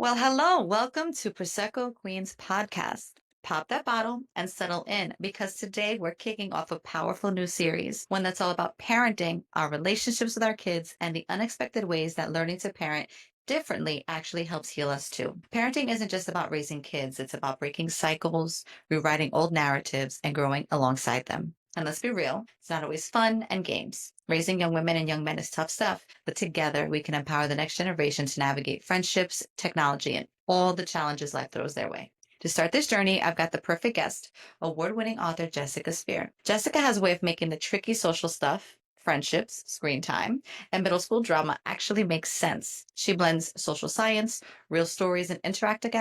Well, hello. Welcome to Prosecco Queen's podcast. Pop that bottle and settle in because today we're kicking off a powerful new series, one that's all about parenting, our relationships with our kids, and the unexpected ways that learning to parent differently actually helps heal us too. Parenting isn't just about raising kids, it's about breaking cycles, rewriting old narratives, and growing alongside them. And let's be real, it's not always fun and games. Raising young women and young men is tough stuff, but together we can empower the next generation to navigate friendships, technology, and all the challenges life throws their way. To start this journey, I've got the perfect guest, award-winning author Jessica Speer. Jessica has a way of making the tricky social stuff, friendships, screen time, and middle school drama actually make sense. She blends social science, real stories, and interactive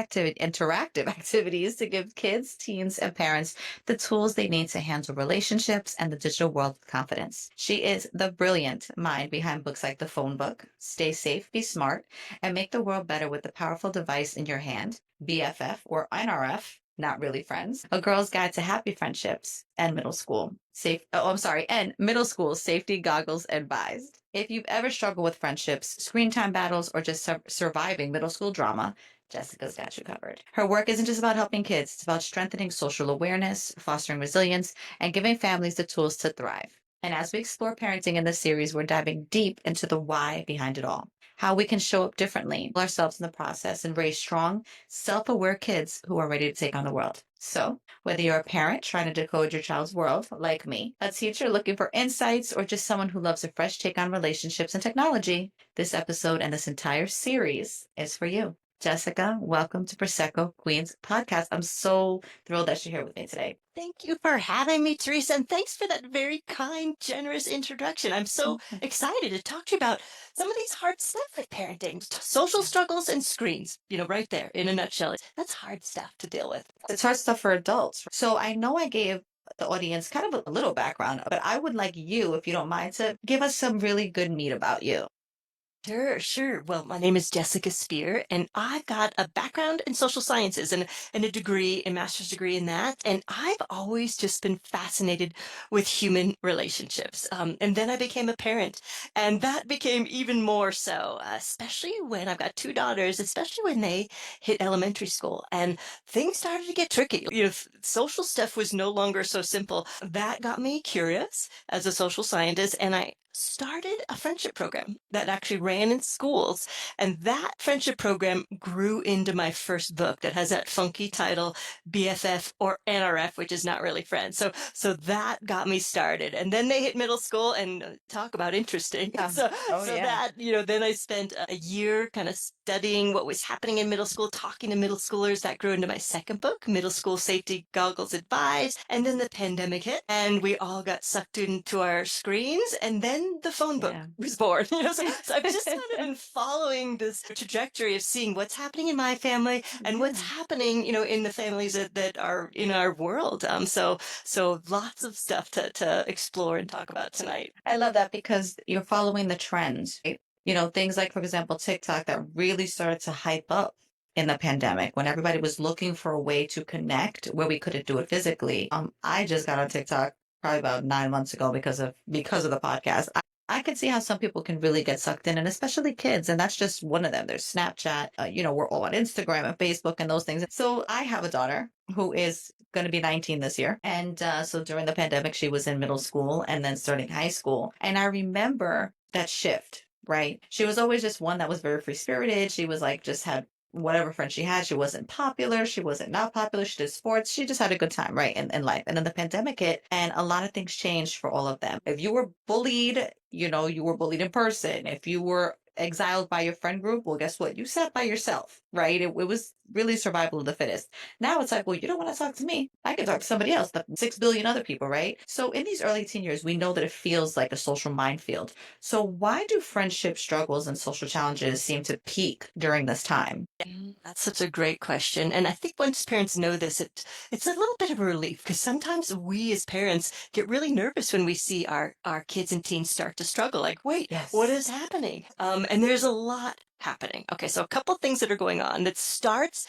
activities to give kids, teens, and parents the tools they need to handle relationships and the digital world with confidence. She is the brilliant mind behind books like The Phone Book, Stay Safe, Be Smart, and Make the World Better with the Powerful Device in Your Hand, BFF or NRF, Not Really Friends, A Girl's Guide to Happy Friendships, and middle school safety goggles advised. If you've ever struggled with friendships, screen time battles, or just surviving middle school drama, Jessica's got you covered. Her work isn't just about helping kids, it's about strengthening social awareness, fostering resilience, and giving families the tools to thrive. And as we explore parenting in this series, we're diving deep into the why behind it all, how we can show up differently, ourselves in the process, and raise strong, self aware kids who are ready to take on the world. So, whether you're a parent trying to decode your child's world, like me, a teacher looking for insights, or just someone who loves a fresh take on relationships and technology, this episode and this entire series is for you. Jessica, welcome to Prosecco Queen's podcast. I'm so thrilled that you're here with me today. Thank you for having me, Teresa, and thanks for that very kind, generous introduction. I'm so excited to talk to you about some of these hard stuff with parenting, social struggles and screens, right there in a nutshell. That's hard stuff to deal with. It's hard stuff for adults. So I know I gave the audience kind of a little background, but I would like you, if you don't mind, to give us some really good meat about you. Sure. Well, my name is Jessica Speer, and I've got a background in social sciences and a degree, a master's degree in that. And I've always just been fascinated with human relationships. And then I became a parent, and that became even more so, especially when I've got two daughters, especially when they hit elementary school and things started to get tricky. Social stuff was no longer so simple. That got me curious as a social scientist, and I started a friendship program that actually ran in schools. And that friendship program grew into my first book that has that funky title, BFF or NRF, which is not really friends. So that got me started. And then they hit middle school and talk about interesting. Yeah. Yeah. Then I spent a year kind of studying what was happening in middle school, talking to middle schoolers. That grew into my second book, Middle School Safety Goggles Advised. And then the pandemic hit and we all got sucked into our screens. And then the phone book was born. So I've just kind of been following this trajectory of seeing what's happening in my family and what's happening, in the families that are in our world. So lots of stuff to explore and talk about tonight. I love that because you're following the trends. Right? Things like, for example, TikTok that really started to hype up in the pandemic when everybody was looking for a way to connect where we couldn't do it physically. I just got on TikTok probably about 9 months ago because of the podcast. I can see how some people can really get sucked in, and especially kids. And that's just one of them. There's Snapchat. We're all on Instagram and Facebook and those things. So I have a daughter who is going to be 19 this year. And so during the pandemic, she was in middle school and then starting high school. And I remember that shift, right? She was always just one that was very free spirited. She was like, just had whatever friend she had. She wasn't popular. She wasn't not popular. She did sports. She just had a good time, right? In life. And then the pandemic hit and a lot of things changed for all of them. If you were bullied, you were bullied in person. If you were exiled by your friend group, well, guess what? You sat by yourself, right? It was really survival of the fittest. Now it's like, well, you don't want to talk to me. I can talk to somebody else, the 6 billion other people, right? So in these early teen years, we know that it feels like a social minefield. So why do friendship struggles and social challenges seem to peak during this time? That's such a great question. And I think once parents know this, it's a little bit of a relief because sometimes we as parents get really nervous when we see our kids and teens start to struggle. Like, wait, what is happening? And there's a lot happening. Okay, so a couple things that are going on that starts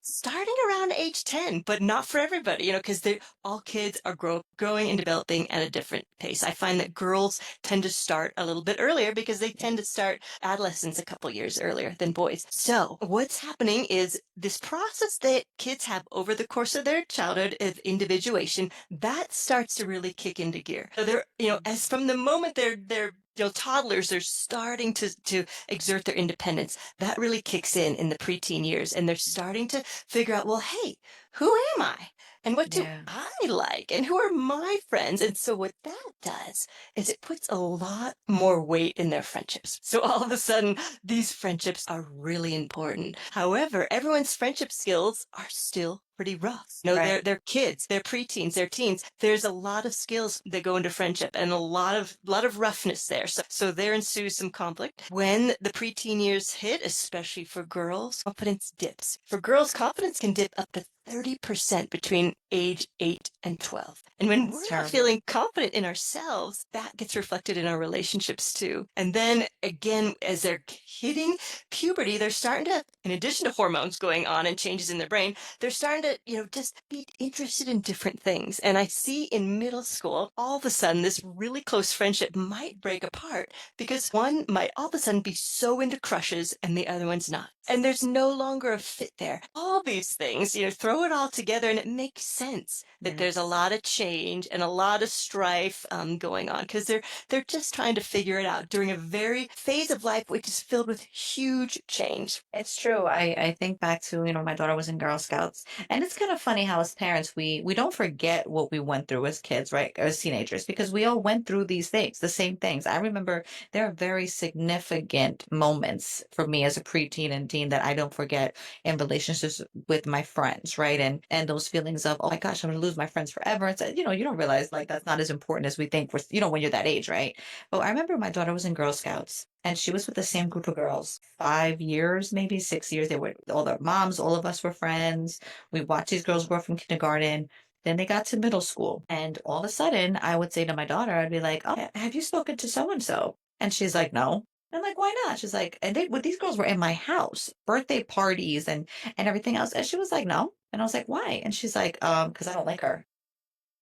Starting around age 10, but not for everybody, because they all kids are growing and developing at a different pace. I find that girls tend to start a little bit earlier because they tend to start adolescence a couple years earlier than boys. So what's happening is this process that kids have over the course of their childhood of individuation, that starts to really kick into gear. So they're, as from the moment they're toddlers, they're starting to exert their independence. That really kicks in the preteen years, and they're starting to figure out, well, hey, who am I? And what do Yeah. I like? And who are my friends? And so what that does is it puts a lot more weight in their friendships. So all of a sudden, these friendships are really important. However, everyone's friendship skills are still pretty rough. Right. They're kids, they're preteens, they're teens. There's a lot of skills that go into friendship and a lot of roughness there. So there ensues some conflict. When the preteen years hit, especially for girls, confidence dips. For girls, confidence can dip up to 30% between age 8 and 12. And when That's we're not terrible. feeling confident in ourselves, that gets reflected in our relationships too. And then again, as they're hitting puberty, they're starting to, in addition to hormones going on and changes in their brain, they're starting to, just be interested in different things. And I see in middle school, all of a sudden, this really close friendship might break apart because one might all of a sudden be so into crushes and the other one's not. And there's no longer a fit there. All these things, throw it all together and it makes sense that there's a Yes. lot of change and a lot of strife going on because they're just trying to figure it out during a very phase of life which is filled with huge change. It's true. I think back to, my daughter was in Girl Scouts. And it's kind of funny how as parents we don't forget what we went through as kids, right? As teenagers, because we all went through these things, the same things. I remember there are very significant moments for me as a preteen and teen that I don't forget in relationships with my friends, right? And those feelings of, oh my gosh, I'm gonna lose my friends forever. It's you don't realize like that's not as important as we think for when you're that age, right? But I remember my daughter was in Girl Scouts and she was with the same group of girls 5 years, maybe 6 years. They were all their moms, all of us were friends. We watched these girls grow from kindergarten. Then they got to middle school. And all of a sudden, I would say to my daughter, I'd be like, oh, have you spoken to so and so? And she's like, no. I'm like, why not? She's like, and these girls were in my house, birthday parties and everything else. And she was like, no. And I was like, why? And she's like, because I don't like her.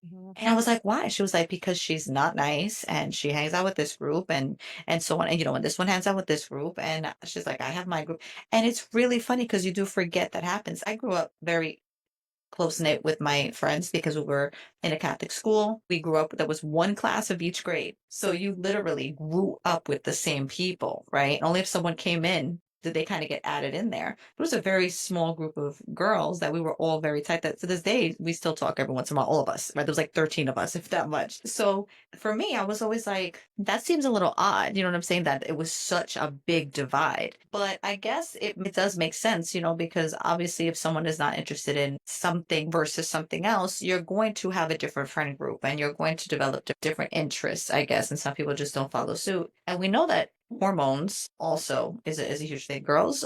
Mhm. And I was like, "Why?" She was like, "Because she's not nice and she hangs out with this group and so on. And and this one hangs out with this group." And she's like, "I have my group." And it's really funny because you do forget that happens. I grew up very close knit with my friends because we were in a Catholic school. We grew up, there was one class of each grade. So you literally grew up with the same people, right? Only if someone came in did they kind of get added in there. It was a very small group of girls that we were all very tight. That to this day, we still talk every once in a while, all of us, right? There was like 13 of us, if that much. So for me, I was always like, that seems a little odd. You know what I'm saying? That it was such a big divide. But I guess it does make sense, because obviously if someone is not interested in something versus something else, you're going to have a different friend group and you're going to develop different interests, I guess. And some people just don't follow suit. And we know that hormones also is a huge thing. Girls,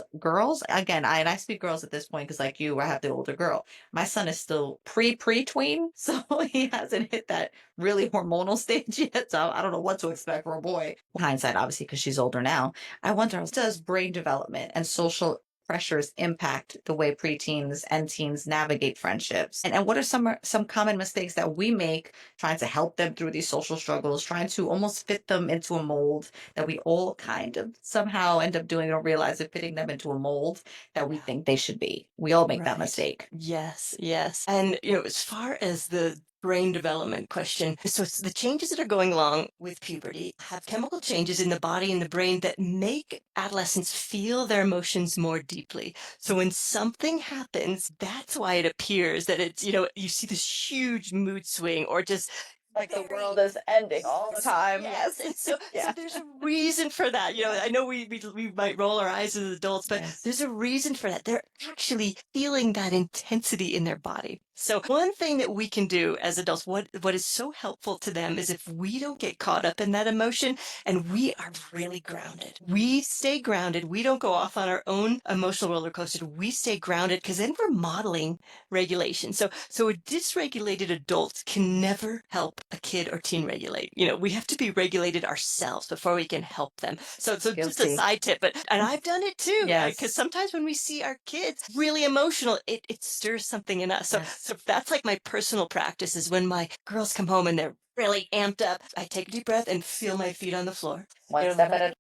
again, and I speak girls at this point because like you, I have the older girl. My son is still pre-tween, so he hasn't hit that really hormonal stage yet. So I don't know what to expect for a boy. Hindsight, obviously, because she's older now. I wonder, does brain development and social pressures impact the way preteens and teens navigate friendships? And what are some common mistakes that we make trying to help them through these social struggles, trying to almost fit them into a mold that we all kind of somehow end up doing or realize it fitting them into a mold that we think they should be. We all make that Right. mistake. Yes, yes. And, as far as the brain development question, so it's the changes that are going along with puberty have chemical changes in the body and the brain that make adolescents feel their emotions more deeply. So when something happens, that's why it appears that it's, you see this huge mood swing or just Like the very world is ending all the time. yes, Yes. and so Yeah. there's a reason for that. I know we might roll our eyes as adults, but Yes. there's a reason for that. They're actually feeling that intensity in their body. So one thing that we can do as adults, what is so helpful to them is if we don't get caught up in that emotion and we are really grounded. We stay grounded. We don't go off on our own emotional roller coaster. We stay grounded because then we're modeling regulation. So a dysregulated adult can never help a kid or teen regulate. We have to be regulated ourselves before we can help them. So just a Guilty. side tip, but and I've done it too, because Yes. sometimes when we see our kids really emotional, it stirs something in us. So Yes. so that's like my personal practice is when my girls come home and they're really amped up, I take a deep breath and feel my feet on the floor. One step at Let a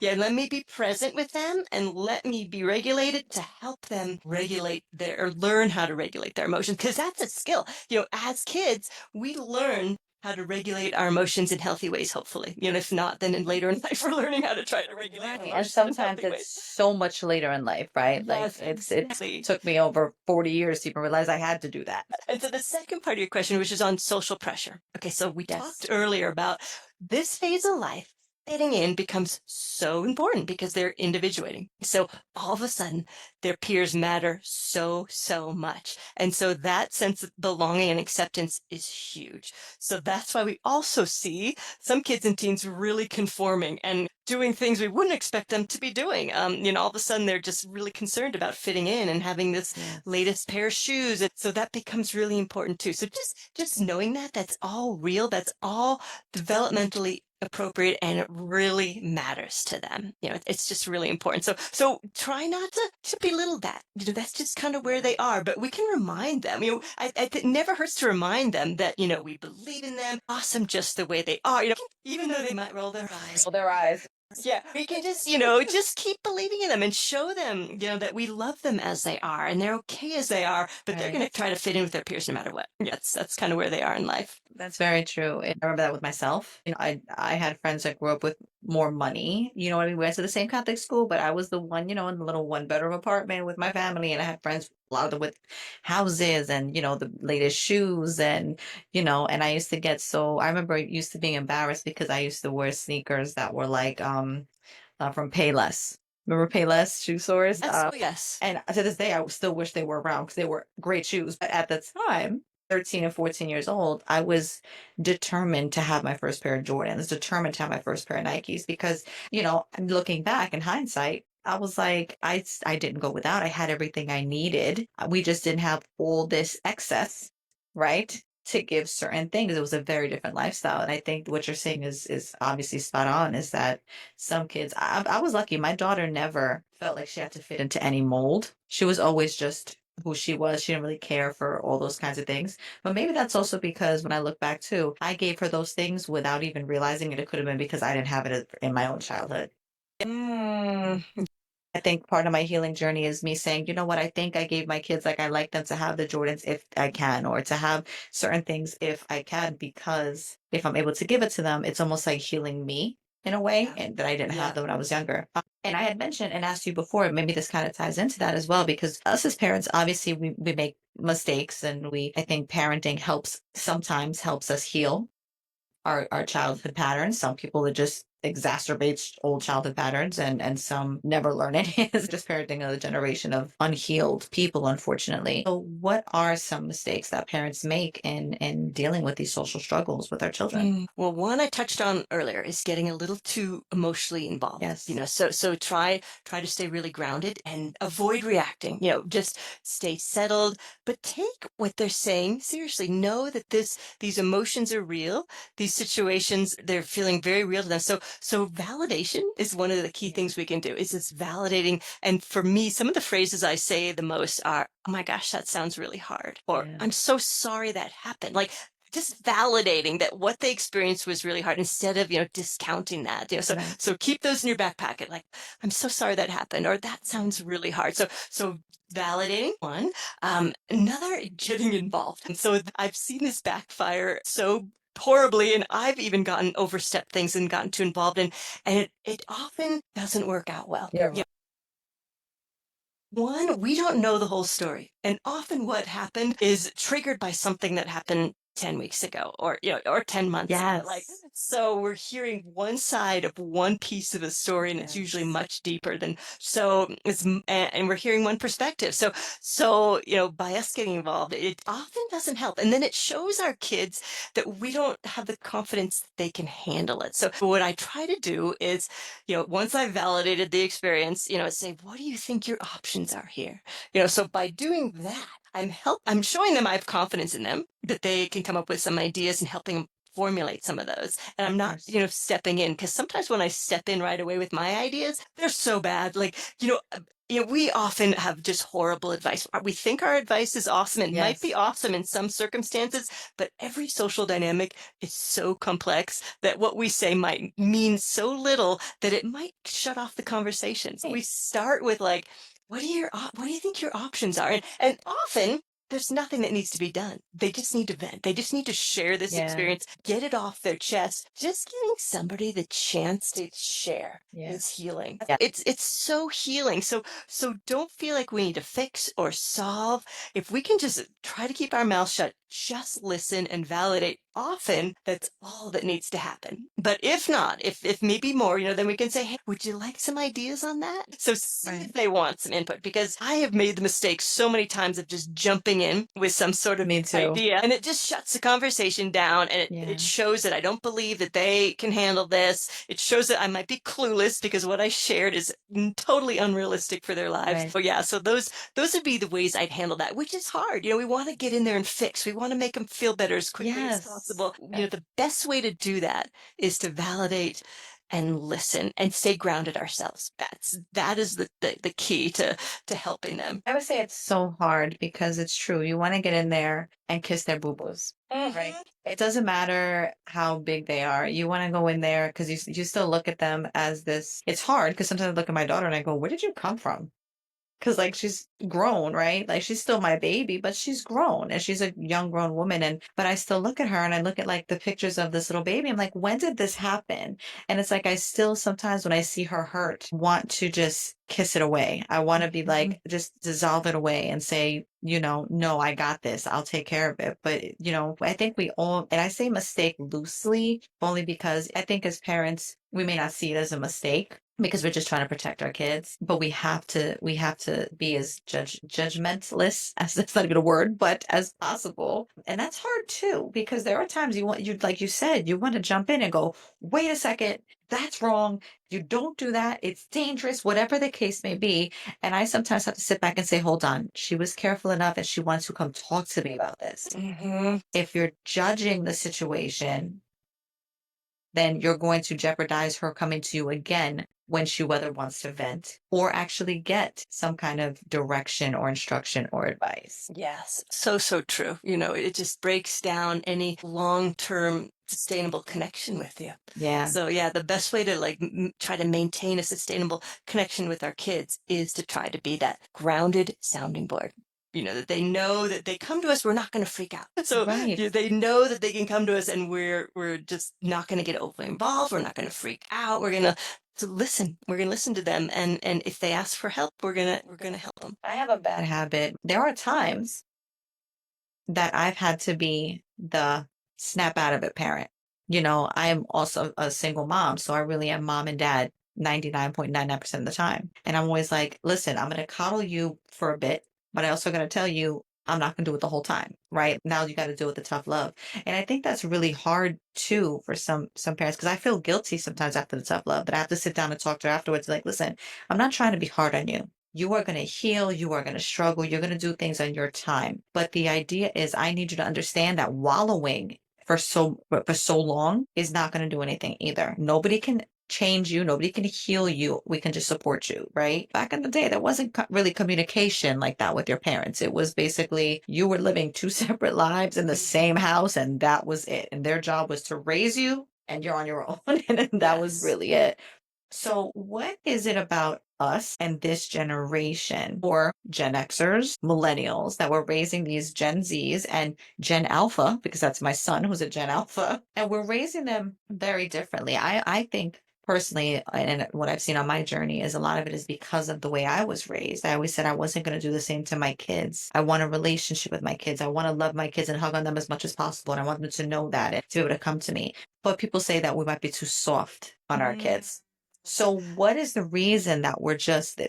yeah, let me be present with them and let me be regulated to help them regulate their or learn how to regulate their emotions because that's a skill. As kids, we learn how to regulate our emotions in healthy ways, hopefully. If not, then later in life, we're learning how to try to regulate our Right. And emotions in sometimes healthy it's ways. so much later in life, right? Like Yes, it exactly. took me over 40 years to even realize I had to do that. And so the second part of your question, which is on social pressure. Okay, so we talked Yes. earlier about this phase of life. Fitting in becomes so important because they're individuating. So all of a sudden, their peers matter so, so much. And so that sense of belonging and acceptance is huge. So that's why we also see some kids and teens really conforming and doing things we wouldn't expect them to be doing. All of a sudden they're just really concerned about fitting in and having this Yes. latest pair of shoes. And so that becomes really important too. So just knowing that that's all real, that's all developmentally appropriate and it really matters to them. It's just really important. So try not to belittle that. That's just kind of where they are, but we can remind them. It never hurts to remind them that we believe in them, awesome just the way they are. Even though they might roll their eyes. Roll their eyes. Yeah, we can just, just keep believing in them and show them, that we love them as they are and they're okay as they are, but they're going Right. to try to fit in with their peers no matter what. Yes, that's kind of where they are in life. That's very true. And I remember that with myself. I had friends that grew up with more money. You know what I mean? We went to the same Catholic school, but I was the one, in the little one bedroom apartment with my family. And I had friends, a lot of them with houses and, the latest shoes and I used to get so I remember used to being embarrassed because I used to wear sneakers that were like from Payless. Remember Payless shoe stores? Yes, oh yes. And to this day, I still wish they were around because they were great shoes. But at the time, 13 and 14 years old, I was determined to have my first pair of Jordans, determined to have my first pair of Nikes because, looking back in hindsight, I was like, I didn't go without. I had everything I needed. We just didn't have all this excess, right? To give certain things. It was a very different lifestyle. And I think what you're saying is obviously spot on, is that some kids I was lucky. My daughter never felt like she had to fit into any mold. She was always just who she was. She didn't really care for all those kinds of things. But maybe that's also because when I look back too, I gave her those things without even realizing it. It could have been because I didn't have it in my own childhood. Mm, I think part of my healing journey is me saying, you know what, I think I gave my kids, like, I like them to have the Jordans if I can, or to have certain things if I can, because if I'm able to give it to them, it's almost like healing me in a way, yeah, and that I didn't have yeah. them when I was younger. And I had mentioned and asked you before, maybe this kind of ties into that as well, because us as parents, obviously we make mistakes, and I think parenting sometimes helps us heal our childhood patterns. Some people, it just exacerbates old childhood patterns, and some never learn it. It's just parenting another generation of unhealed people, unfortunately. So what are some mistakes that parents make in dealing with these social struggles with our children? Well, one I touched on earlier is getting a little too emotionally involved. Yes. So try to stay really grounded and avoid reacting. Just stay settled, but take what they're saying seriously. Know that these emotions are real. These situations, they're feeling very real to them. So validation is one of the key things we can do. Is this validating? And for me, some of the phrases I say the most are, "Oh my gosh, that sounds really hard," or Yeah. "I'm so sorry that happened." Like just validating that what they experienced was really hard instead of discounting that. So Right. so keep those in your back pocket, like, "I'm so sorry that happened," or "That sounds really hard." So validating one. Another, getting involved. And so I've seen this backfire so horribly, and I've even gotten overstepped things and gotten too involved, and it often doesn't work out well. Yeah. One, we don't know the whole story. And often what happened is triggered by something that happened 10 weeks ago, or 10 months ago. Like, Yes. so we're hearing one side of one piece of a story, and it's usually Yes. much deeper than, so and we're hearing one perspective. So by us getting involved, it often doesn't help. And then it shows our kids that we don't have the confidence that they can handle it. So what I try to do is, once I've validated the experience, say, "What do you think your options are here?" So by doing that, I'm showing them I have confidence in them, that they can come up with some ideas and helping them formulate some of those. And I'm Of not, course. stepping in because sometimes when I step in right away with my ideas, they're so bad. Like, we often have just horrible advice. We think our advice is awesome. It might be Yes. awesome in some circumstances, but every social dynamic is so complex that what we say might mean so little that it might shut off the conversations. We Right. start with like, what do you think your options are? And often there's nothing that needs to be done. They just need to vent. They just need to share this Yeah. experience, get it off their chest. Just giving somebody the chance to share Yeah. is healing. Yeah. It's so healing. So don't feel like we need to fix or solve. If we can just try to keep our mouth shut, just listen and validate. Often that's all that needs to happen. But if not, if maybe more, then we can say, hey, would you like some ideas on that? So see if Right. they want some input because I have made the mistake so many times of just jumping in with some sort of Me too. idea and it just shuts the conversation down and it Yeah. shows that I don't believe that they can handle this. It shows that I might be clueless because what I shared is totally unrealistic for their lives. Right. So yeah, so those would be the ways I'd handle that, which is hard. We want to get in there and fix. We want to make them feel better as quickly as Yes. possible. The best way to do that is to validate and listen and stay grounded ourselves. That is the key to helping them. I would say it's so hard because it's true. You want to get in there and kiss their boo-boos, right? Mhm. It doesn't matter how big they are. You want to go in there because you still look at them as this. It's hard because sometimes I look at my daughter and I go, "Where did you come from?" 'Cause, like, she's grown, right? Like, she's still my baby, but she's grown, and she's a young grown woman, but I still look at her, and I look at, like, the pictures of this little baby, I'm like, "When did this happen?" And it's like I still sometimes when I see her hurt, want to just kiss it away. I wanna be Mhm. like, just dissolve it away and say, "No, I got this. I'll take care of it." But, I think we all and I say mistake loosely only because I think as parents, we may not see it as a mistake because we're just trying to protect our kids, but we have to be as judgmentless as that's not even a word, but as possible. And that's hard too, because there are times like you said, you want to jump in and go, wait a second, that's wrong. You don't do that. It's dangerous, whatever the case may be. And I sometimes have to sit back and say, hold on, she was careful enough and she wants to come talk to me about this. Mhm. If you're judging the situation, then you're going to jeopardize her coming to you again when she whether wants to vent or actually get some kind of direction or instruction or advice. Yes, so, so true. It just breaks down any long-term sustainable connection with you. Yeah. So yeah, the best way to like try to maintain a sustainable connection with our kids is to try to be that grounded sounding board. That they know that they come to us, we're not going to freak out. So Right. they know that they can come to us and we're just not going to get overly involved. We're not going to freak out. We're going to listen. We're going to listen to them. And if they ask for help, we're going to help them. I have a bad habit. There are times that I've had to be the snap out of it parent. I am also a single mom, so I really am mom and dad 99.99% of the time. And I'm always like, listen, I'm going to coddle you for a bit, but I also going to tell you I'm not going to do it the whole time, right? Now you got to deal with the tough love. And I think that's really hard too for some parents because I feel guilty sometimes after the tough love that I have to sit down and talk to her afterwards like, listen, I'm not trying to be hard on you. You are going to heal. You are going to struggle. You're going to do things on your time. But the idea is, I need you to understand that wallowing for so long is not going to do anything either. Nobody can change you. Nobody can heal you. We can just support you, right? Back in the day, there wasn't really communication like that with your parents. It was basically you were living two separate lives in the same house, and that was it. And their job was to raise you, and you're on your own. And that was Yes. really it. So, what is it about us and this generation, or Gen Xers, millennials, that we're raising these Gen Zs and Gen Alpha, because that's my son who's a Gen Alpha, and we're raising them very differently? I think personally, and what I've seen on my journey is a lot of it is because of the way I was raised. I always said I wasn't going to do the same to my kids. I want a relationship with my kids. I want to love my kids and hug on them as much as possible. And I want them to know that and to be able to come to me. But people say that we might be too soft on our Mm. kids. So what is the reason that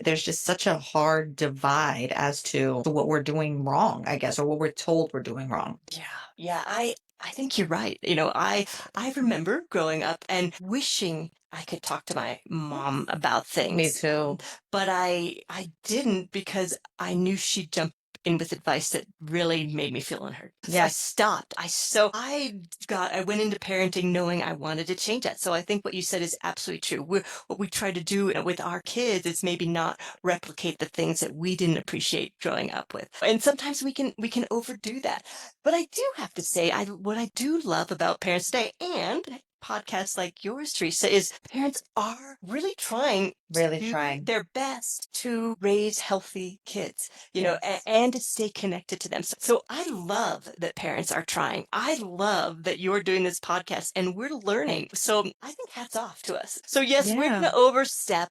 there's just such a hard divide as to what we're doing wrong, I guess, or what we're told we're doing wrong? Yeah, yeah, I think you're right. I remember growing up and wishing I could talk to my mom about Me things, too. but I didn't because I knew she'd jump in with advice that really made me feel unheard. So I Yes. stopped. I went into parenting knowing I wanted to change that. So I think what you said is absolutely true. What we try to do with our kids is maybe not replicate the things that we didn't appreciate growing up with. And sometimes we can overdo that. But I do have to say, what I do love about Parents Day and podcasts like yours, Teresa, is parents are really trying to Really do trying. their best to raise healthy kids, Yes. and to stay connected to them. So I love that parents are trying. I love that you're doing this podcast and we're learning. So I think hats off to us. So yes, we're Yeah. going to overstep,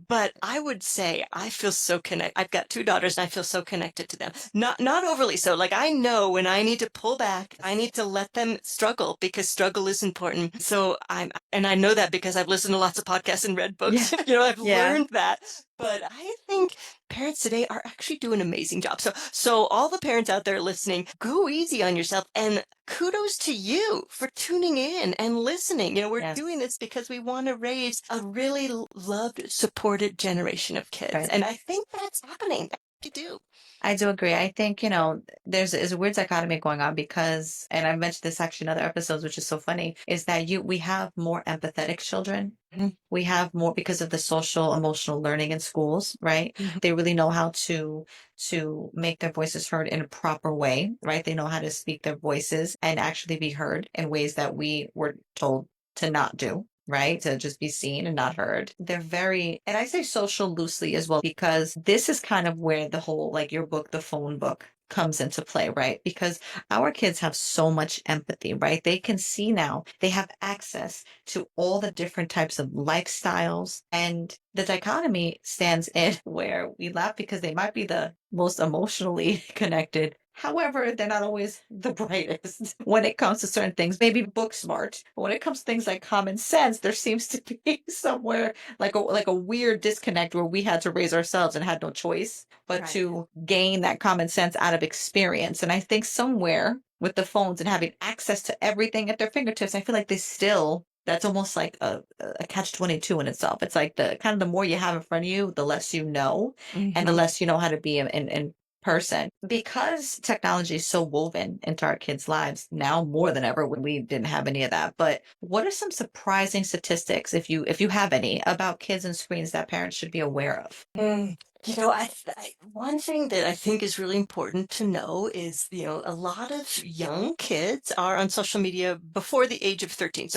but I would say I feel so connected. I've got two daughters and I feel so connected to them. Not overly so. Like I know when I need to pull back, I need to let them struggle because struggle is important. So and I know that because I've listened to lots of podcasts and read Yeah. books. I've Yeah. learned that. But I think parents today are actually doing an amazing job. So all the parents out there listening, go easy on yourself and kudos to you for tuning in and listening. We're doing Yes. this because we want to raise a really loved, supported generation of kids. Right. And I think that's happening. You do. I do agree. I think, there's a weird dichotomy going on because, and I've mentioned this actually in other episodes, which is so funny, is that we have more empathetic children. Mhm, We have more because of the social emotional learning in schools, right? mhm. They really know how to make their voices heard in a proper way, right? They know how to speak their voices and actually be heard in ways that we were told to not do. Right? To just be seen and not heard. They're very, and I say social loosely as well, because this is kind of where the whole, like your book, the phone book, comes into play, right? Because our kids have so much empathy, right? They can see now, they have access to all the different types of lifestyles. And the dichotomy stands in where we laugh because they might be the most emotionally connected. However, they're not always the brightest when it comes to certain things, maybe book smart. But when it comes to things like common sense, there seems to be somewhere like a weird disconnect where we had to raise ourselves and had no choice but Right. to gain that common sense out of experience. And I think somewhere with the phones and having access to everything at their fingertips, I feel like they still that's almost like a catch 22 in itself. It's like the kind of the more you have in front of you, the less you know, and the Mhm. less you know how to be in person. Because technology is so woven into our kids' lives now more than ever when we didn't have any of that. But what are some surprising statistics, if you have any, about kids and screens that parents should be aware of? One thing that I think is really important to know is, a lot of young kids are on social media before the age of 13.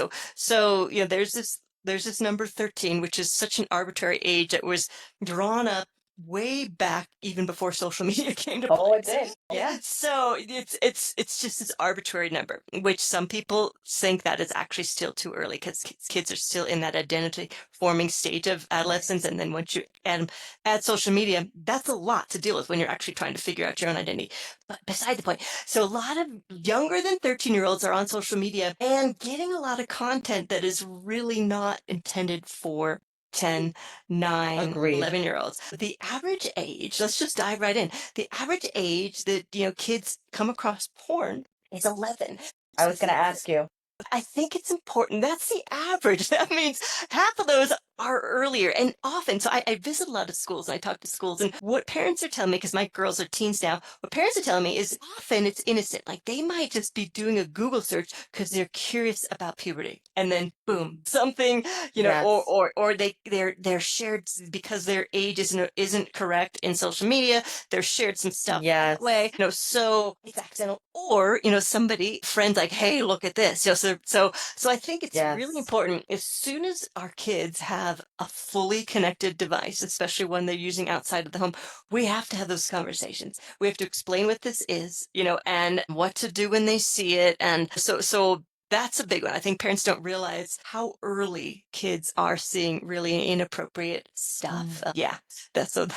There's this number 13, which is such an arbitrary age that was drawn up way back even before social media came to Oh, play. it did. Yeah. So it's just this arbitrary number, which some people think that is actually still too early because kids are still in that identity forming stage of adolescence. And then once you add social media, that's a lot to deal with when you're actually trying to figure out your own identity. But beside the point, so a lot of younger than 13-year-olds are on social media and getting a lot of content that is really not intended for 10, 9, Agreed. 11-year-olds. The average age, let's just dive right in. The average age that, kids come across porn is 11. I So was going to ask you. I think it's important. That's the average. That means half of those are earlier. And often, so I visit a lot of schools and I talk to schools, and what parents are telling me, because my girls are teens now, what parents are telling me is often it's innocent. Like they might just be doing a Google search because they're curious about puberty. And then boom, something, Yes. or they're shared because their age isn't correct in social media. They're shared some stuff that way, Yes. so it's accidental. Or, somebody, friends like, hey, look at this. So I think it's really Yes. important as soon as our kids have a fully connected device, especially when they're using outside of the home, we have to have those conversations. We have to explain what this is, and what to do when they see it. And so that's a big one. I think parents don't realize how early kids are seeing really inappropriate stuff. Mm. Yeah, that's a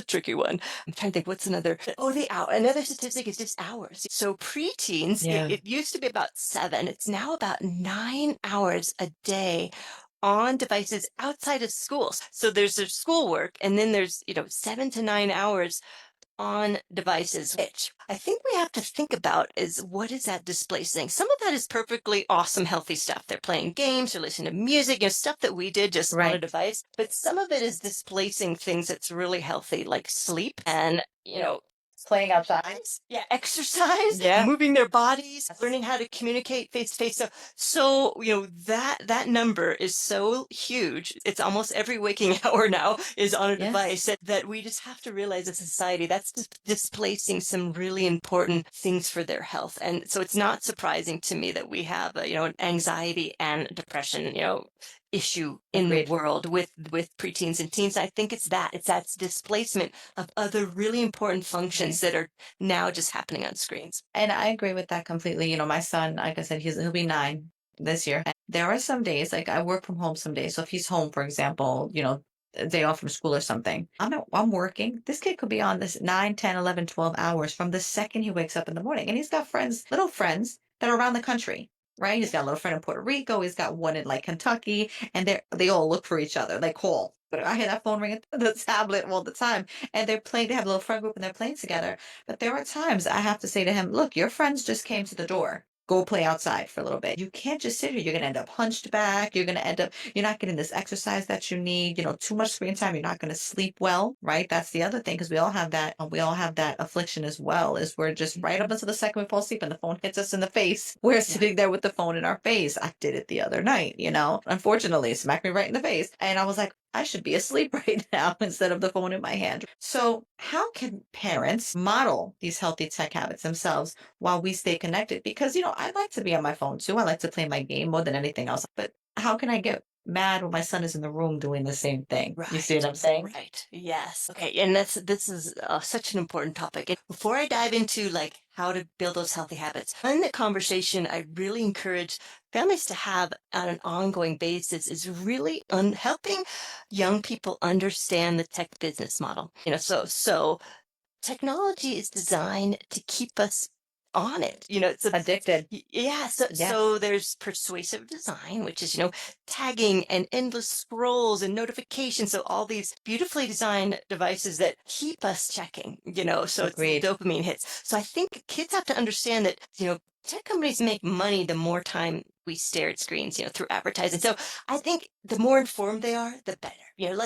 tricky one. I'm trying to think what's another. Oh, the hour. Another statistic is just hours. So preteens, it, Yeah. it used to be about 7. It's now about 9 hours a day on devices outside of schools. So there's their schoolwork, and then there's 7 to 9 hours on devices, which I think we have to think about is what is that displacing? Some of that is perfectly awesome, healthy stuff. They're playing games, they're listening to music, stuff that we did just on a Right. device. But some of it is displacing things that's really healthy, like sleep and, Playing outside. Exercise, yeah, exercise, Yeah. moving their bodies, learning how to communicate face to face. So that number is so huge. It's almost every waking hour now is on a Yes. device that we just have to realize as a society that's displacing some really important things for their health. And so it's not surprising to me that we have an anxiety and depression, issue in the Agreed. world with preteens and teens. I think it's that displacement of other really important functions Right. that are now just happening on screens. And I agree with that completely. My son, like I said, he'll be 9 this year. And there are some days, like I work from home some days. So if he's home, for example, a day off from school or something, I'm working. This kid could be on this 9, 10, 11, 12 hours from the second he wakes up in the morning. And he's got friends, little friends that are around the country. Right? He's got a little friend in Puerto Rico. He's got one in like Kentucky, and they all look for each other. They call. But I hear that phone ringing, the tablet all the time, and they're playing. They have a little friend group, and they're playing together. But there are times I have to say to him, look, your friends just came to the door. Go play outside for a little bit. You can't just sit here. You're going to end up hunched back. You're not getting this exercise that you need. Too much screen time. You're not going to sleep well, right? That's the other thing because we all have that affliction as well, is we're just right up until the second we fall asleep and the phone hits us in the face. We're Yeah. sitting there with the phone in our face. I did it the other night, unfortunately, it smacked me right in the face. And I was like, I should be asleep right now instead of the phone in my hand. So, how can parents model these healthy tech habits themselves while we stay connected? Because, I like to be on my phone too. I like to play my game more than anything else. But how can I get mad when my son is in the room doing the same thing? You see what Right. I'm saying? Right. Yes. Okay. And this is such an important topic. And before I dive into like how to build those healthy habits, in the conversation, I really encourage families to have on an ongoing basis is really helping young people understand the tech business model. So technology is designed to keep us on it. Addicted. Yeah. So Yes. so there's persuasive design, which is tagging and endless scrolls and notifications. So all these beautifully designed devices that keep us checking. So it's Agreed. dopamine hits. So I think kids have to understand that tech companies make money the more time we stare at screens, through advertising. So I think the more informed they are, the better.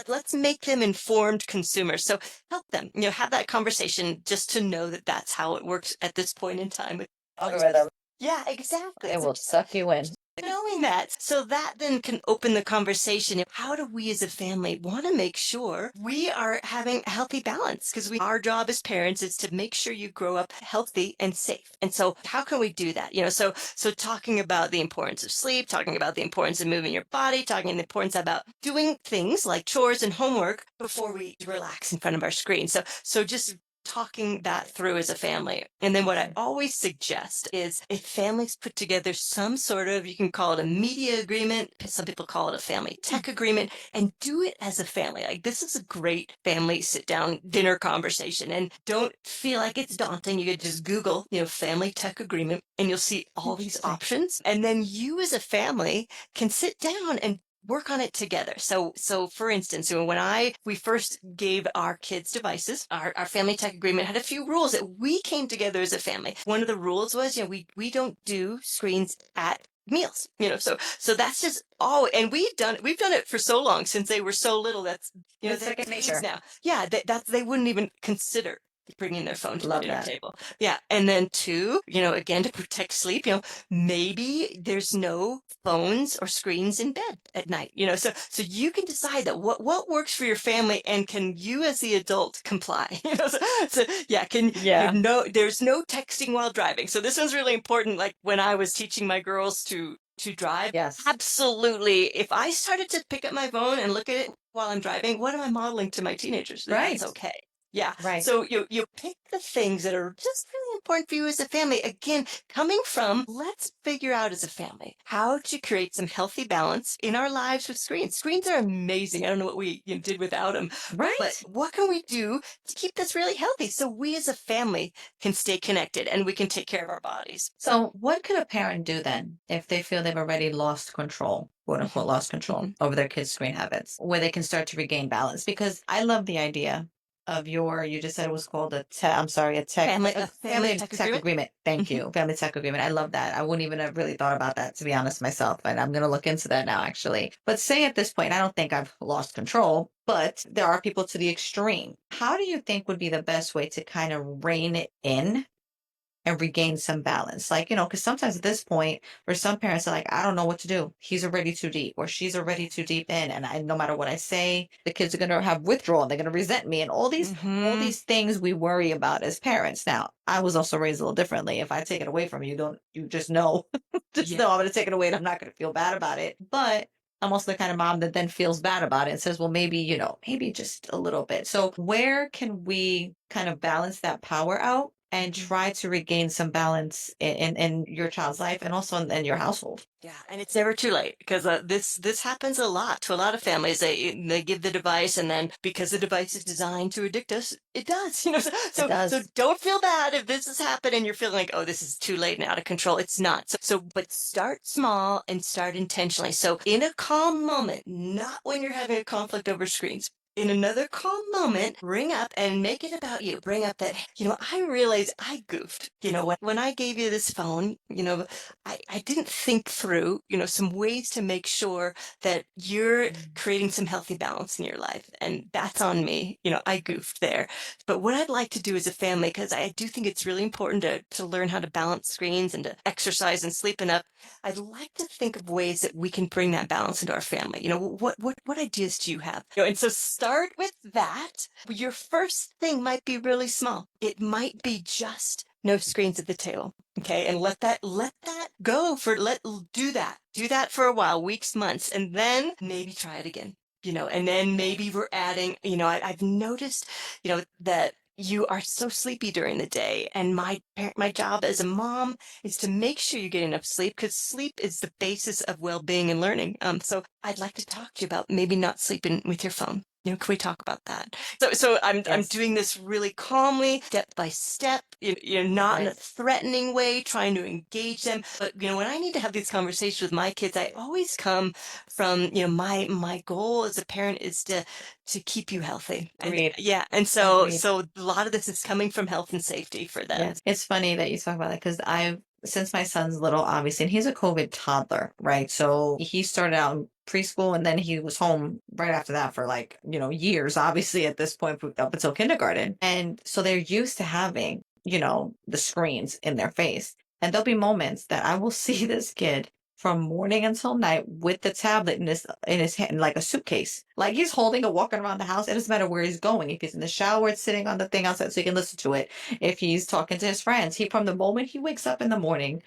Let's make them informed consumers. So help them, have that conversation just to know that that's how it works at this point in time with Algorithm. yeah, exactly. It will suck you in. Knowing that, so that then can open the conversation of how do we as a family want to make sure we are having a healthy balance? Because our job as parents is to make sure you grow up healthy and safe. And so how can we do that? So talking about the importance of sleep, talking about the importance of moving your body, talking the importance about doing things like chores and homework before we relax in front of our screen. So just talking that through as a family. And then what I always suggest is if families put together some sort of, you can call it a media agreement, some people call it a family tech agreement, and do it as a family. Like this is a great family sit down dinner conversation. And don't feel like it's daunting. You could just Google, family tech agreement, and you'll see all these Interesting. options. And then you as a family can sit down and work on it together. So for instance, when we first gave our kids devices, our family tech agreement had a few rules that we came together as a family. One of the rules was, we don't do screens at meals. So that's just and we've done it for so long since they were so little. That's It's they're second kids nature. now. Yeah, that's they wouldn't even consider bringing their phone to the Love dinner that. table. Yeah, and then two, again to protect sleep, maybe there's no phones or screens in bed at night. So you can decide that what works for your family, and can you as the adult comply? So yeah, can Yeah. no there's no texting while driving. So this one's really important. Like when I was teaching my girls to drive, Yes. absolutely. If I started to pick up my phone and look at it while I'm driving, what am I modeling to my teenagers? That's Right. okay. Yeah. Right. So you pick the things that are just really important for you as a family. Again, coming from let's figure out as a family how to create some healthy balance in our lives with screens. Screens are amazing. I don't know what we did without them, but Right. what can we do to keep this really healthy so we as a family can stay connected and we can take care of our bodies? So, what could a parent do then if they feel they've already lost control, quote unquote, Mhm. lost control Mhm. over their kids' screen habits, where they can start to regain balance? Because I love the idea of your, you just said it was called I'm sorry, A a family family tech tech agreement. agreement. Thank Mhm. you. Family tech agreement. I love that. I wouldn't even have really thought about that, to be honest myself. And I'm going to look into that now, actually. But say at this point, I don't think I've lost control, but there are people to the extreme. How do you think would be the best way to kind of rein it in and regain some balance? Like, because sometimes at this point, for some parents, are like, I don't know what to do. He's already too deep or she's already too deep in. And no matter what I say, the kids are going to have withdrawal. They're going to resent me and all Mhm. these things we worry about as parents. Now, I was also raised a little differently. If I take it away from you, don't you just know, just Yeah. know I'm going to take it away and I'm not going to feel bad about it. But I'm also the kind of mom that then feels bad about it and says, well, maybe, maybe just a little bit. So, where can we kind of balance that power out and Mhm. try to regain some balance in your child's life and also in your household? Yeah, and it's never too late because this happens a lot to a lot of families. They give the device, and then because the device is designed to addict us, it does. So It so does. don't feel bad if this has happened and you're feeling like, oh, this is too late and out of control. It's not. But start small and start intentionally. So in a calm moment, not when you're having a conflict over screens. In another calm moment, bring up and make it about you. Bring up that, I realize I goofed. When I gave you this phone, I didn't think through, some ways to make sure that you're Mm. creating some healthy balance in your life. And that's on me. I goofed there. But what I'd like to do as a family, because I do think it's really important to learn how to balance screens and to exercise and sleep enough, I'd like to think of ways that we can bring that balance into our family. What ideas do you have? And so start with that. Your first thing might be really small. It might be just no screens at the table. Okay. And let that go do that for a while, weeks, months, and then maybe try it again. And then Right. maybe we're adding, I've noticed, that you are so sleepy during the day. And my job as a mom is to make sure you get enough sleep because sleep is the basis of well-being and learning. So I'd like to talk to you about maybe not sleeping with your phone. Can we talk about that? So I'm Yes. doing this really calmly, step by step. Not in a Right. threatening way, trying to engage them. But when I need to have these conversations with my kids, I always come from my goal as a parent is to keep you healthy. And Agreed. yeah, and so Agreed. so a lot of this is coming from health and safety for them. Yes. It's funny that you talk about that because since my son's little, obviously, and he's a COVID toddler, right? So he started out in preschool and then he was home right after that for like, years, obviously, at this point, up until kindergarten. And so they're used to having, the screens in their face. And there'll be moments that I will see this kid from morning until night with the tablet in his hand, like a suitcase. Like he's holding it, walking around the house. It doesn't matter where he's going. If he's in the shower, it's sitting on the thing outside so he can listen to it. If he's talking to his friends, from the moment he wakes up in the morning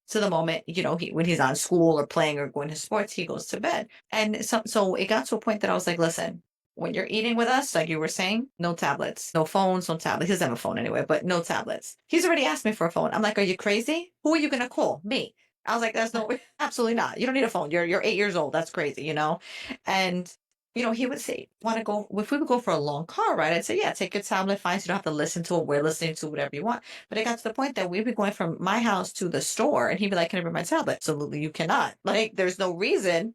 to the moment, when he's on school or playing or going to sports, he goes to bed. And so it got to a point that I was like, listen, when you're eating with us, like you were saying, no tablets, no phones, no tablets. He doesn't have a phone anyway, but no tablets. He's already asked me for a phone. I'm like, are you crazy? Who are you going to call? Me. I was like, that's no, absolutely not. You don't need a phone. You're 8 years old. That's crazy. And he would say, want to go, if we would go for a long car ride, I'd say, yeah, take your tablet, fine. So you don't have to listen to it. We're listening to whatever you want. But it got to the point that we'd be going from my house to the store and he'd be like, can I bring my tablet? Absolutely, you cannot. Like, there's no reason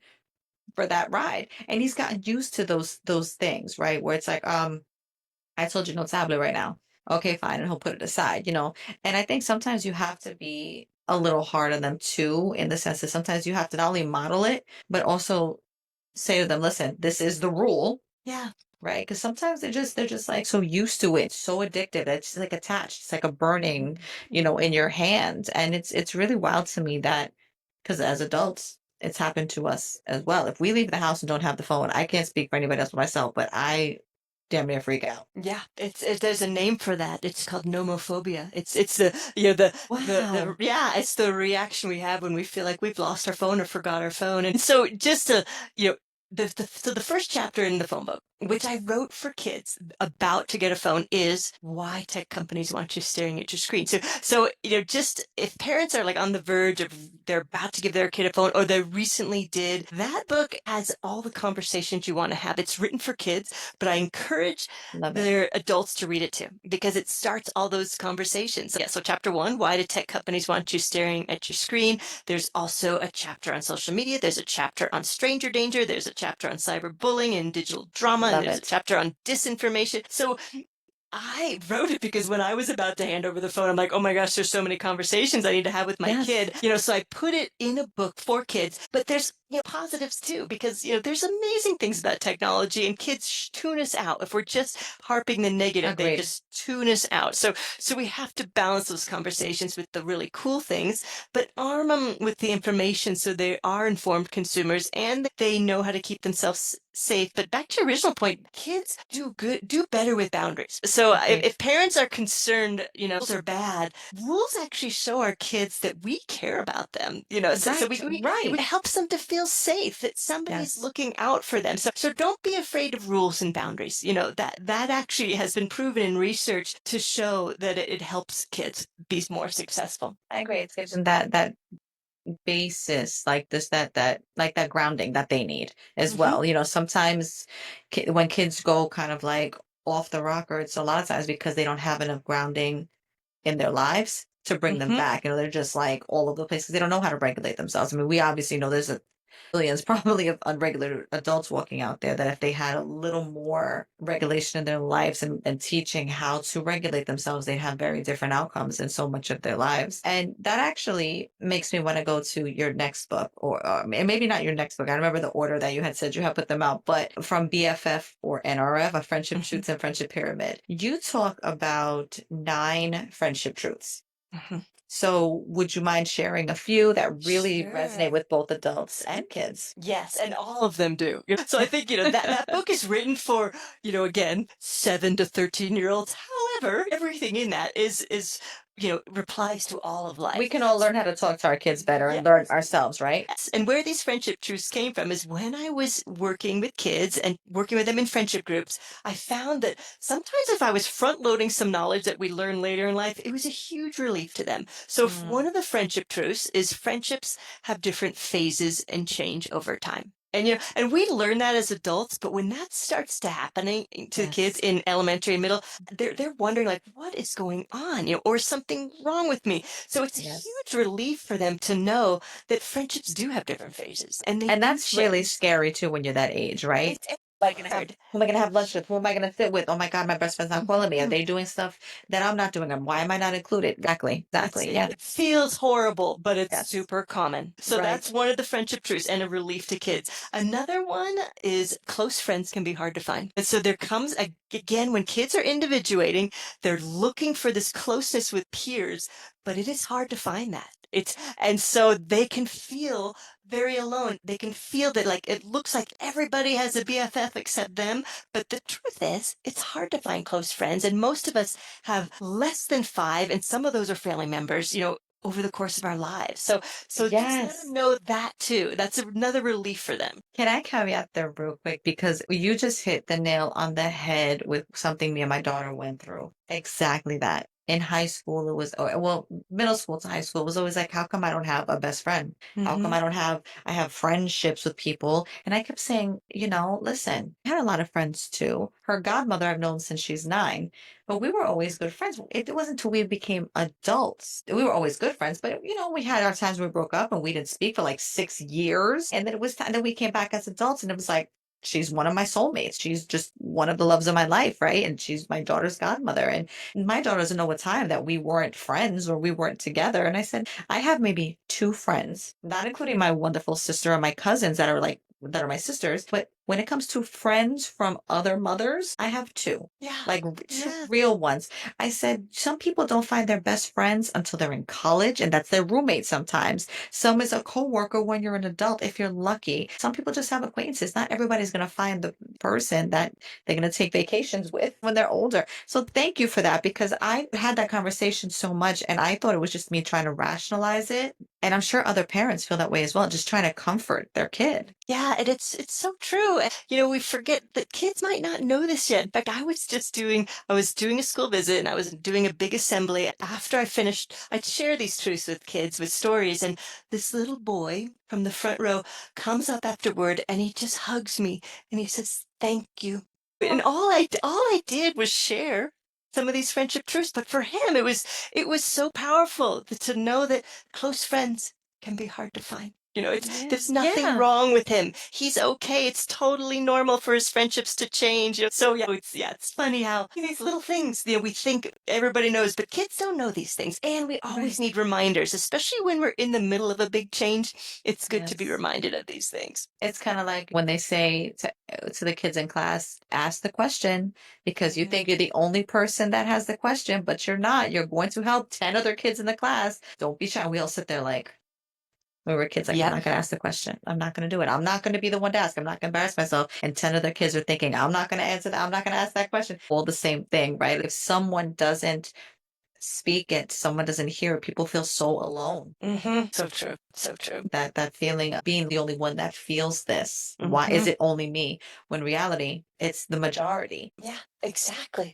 for that ride. And he's gotten used to those things, right? Where it's like, I told you no tablet right now. Okay, fine. And he'll put it aside. And I think sometimes you have to be a little hard on them too, in the sense that sometimes you have to not only model it, but also say to them, listen, this is the rule, Yeah. right? Because sometimes they're just like so used to it, so addicted. It's like attached. It's like a burning, in your hand. And it's really wild to me that because as adults, it's happened to us as well. If we leave the house and don't have the phone, I can't speak for anybody else but myself, but I damn near freak out. Yeah, there's a name for that. It's called nomophobia. It's the Wow. yeah, it's the reaction we have when we feel like we've lost our phone or forgot our phone. And so just to, you know, the first chapter in the phone book, which I wrote for kids about to get a phone, is why tech companies want you staring at your screen. So just if parents are like on the verge of they're about to give their kid a phone or they recently did, that book has all the conversations you want to have. It's written for kids, but I encourage Love it. their adults to read it too because it starts all those conversations. Yeah, so chapter 1, why do tech companies want you staring at your screen? There's also a chapter on social media, there's a chapter on stranger danger, there's a chapter on cyberbullying and digital drama, and Love there's a it. chapter on disinformation. So I wrote it because when I was about to hand over the phone, I'm like, oh my gosh, there's so many conversations I need to have with my Yes. kid. So I put it in a book for kids, but there's positives too, because there's amazing things about technology and kids tune us out. If we're just harping the negative, they Agreed. just tune us out. So we have to balance those conversations with the really cool things, but arm them with the information so they are informed consumers and they know how to keep themselves safe. But back to your original point, kids do better with boundaries. So if, Agreed. if parents are concerned, rules are bad, rules actually show our kids that we care about them. So Right. it Right. helps them to feel safe that somebody's Yes. looking out for them. So don't be afraid of rules and boundaries. That actually has been proven in research to show that it helps kids be more successful. I agree. It gives them that basis, like this, that like that grounding that they need as Hmm. well. Sometimes when kids go kind of like off the rocker, it's a lot of times because they don't have enough grounding in their lives to bring them Hmm. back. They're just like all over the place because they don't know how to regulate themselves. I mean, we obviously know there's a billions probably of unregulated adults walking out there that if they had a little more regulation in their lives and teaching how to regulate themselves, they'd have very different outcomes in so much of their lives. And that actually makes me want to go to your next book, or maybe not your next book. I remember the order that you had said you had put them out, but from BFF or NRF, a friendship Hmm. truths and friendship pyramid, you talk about 9 friendship truths. Hmm. So, would you mind sharing a few that really resonate Sure. with both adults and kids? Yes, and all of them do. So I think, that book is written for, again, 7 to 13-year-olds. However, everything in that replies to all of We life. can all learn how to talk to our kids better and learn Yes. ourselves, right? Yes. And where these friendship truths came from is when I was working with kids and working with them in friendship groups, I found that sometimes if I was front loading some knowledge that we learn later in life, it was a huge relief to them. So one Mm, of the friendship truths is friendships have different phases and change over time. And we learn that as adults, but when that starts to happening to the kids yes. in elementary and middle, they're wondering like, what is going on? Or something wrong with me. So it's a Yes. huge relief for them to know that friendships do have different phases and they And do that's really change. scary too when you're that age, right? It's Like, hard. who am I gonna have lunch with? Who am I gonna sit with? Oh my God, my best friend's not calling me. Are Mhm. they doing stuff that I'm not doing? And why am I not included? Exactly. Exactly. Yeah. It feels horrible, but it's Yes. super common. So that's Right. one of the friendship truths and a relief to kids. Another one is close friends can be hard to find. And so there comes again when kids are individuating, they're looking for this closeness with peers, but it is hard to find that. It's and so they can feel very alone. They can feel that like it looks like everybody has a BFF except them, but the truth is, it's hard to find close friends and most of us have less than 5, and some of those are family members, over the course of our lives. So just let them Yes. know that too. That's another relief for them. Can I caveat there real quick? Because you just hit the nail on the head with something me and my daughter went through. Exactly that. In high school, it was, well, middle school to high school, it was always like, how come I don't have a best friend? How come Hmm. I have friendships with people? And I kept saying, listen, I had a lot of friends too. Her godmother I've known since she's 9, but we were always good friends. It wasn't until we became adults. We were always good friends, but we had our times where we broke up and we didn't speak for like 6 years. And then it was time that we came back as adults and it was like, she's one of my soulmates. She's just one of the loves of my life, right? And she's my daughter's godmother. And my daughter doesn't know a time that we weren't friends or we weren't together. And I said, I have maybe 2 friends, not including my wonderful sister and my cousins that are my sisters. But when it comes to friends from other mothers, I have two, Yeah. like two Yeah. real ones. I said, some people don't find their best friends until they're in college, and that's their roommate sometimes. Some is a coworker when you're an adult, if you're lucky. Some people just have acquaintances. Not everybody's going to find the person that they're going to take vacations with when they're older. So thank you for that because I had that conversation so much and I thought it was just me trying to rationalize it. And I'm sure other parents feel that way as well, just trying to comfort their kid. Yeah, and it's so true. We forget that kids might not know this yet. In fact, I was doing a school visit and I was doing a big assembly. After I finished, I'd share these truths with kids with stories, and this little boy from the front row comes up afterward and he just hugs me and he says, "Thank you." And all I did was share some of these friendship truths, but for him it was so powerful to know that close friends can be hard to find. There's nothing Yeah. wrong with him. He's okay. It's totally normal for his friendships to change. So it's funny how these little things, we think everybody knows, but kids don't know these things. And we always Right. need reminders, especially when we're in the middle of a big change. It's good to be Yes. reminded of these things. It's kind of like when they say to the kids in class, ask the question because you Mhm. think you're the only person that has the question, but you're not. You're going to help 10 other kids in the class. Don't be shy. We all sit there like, when we were kids, like, I'm Yep. not going to ask the question. I'm not going to do it. I'm not going to be the one to ask. I'm not going to embarrass myself. And 10 other kids are thinking, I'm not going to answer that. I'm not going to ask that question. All the same thing, right? If someone doesn't speak it, someone doesn't hear it, people feel so alone. So true. So true. That feeling of being the only one that feels this. Why is hmm it only me? When reality, it's the majority. Yeah, exactly.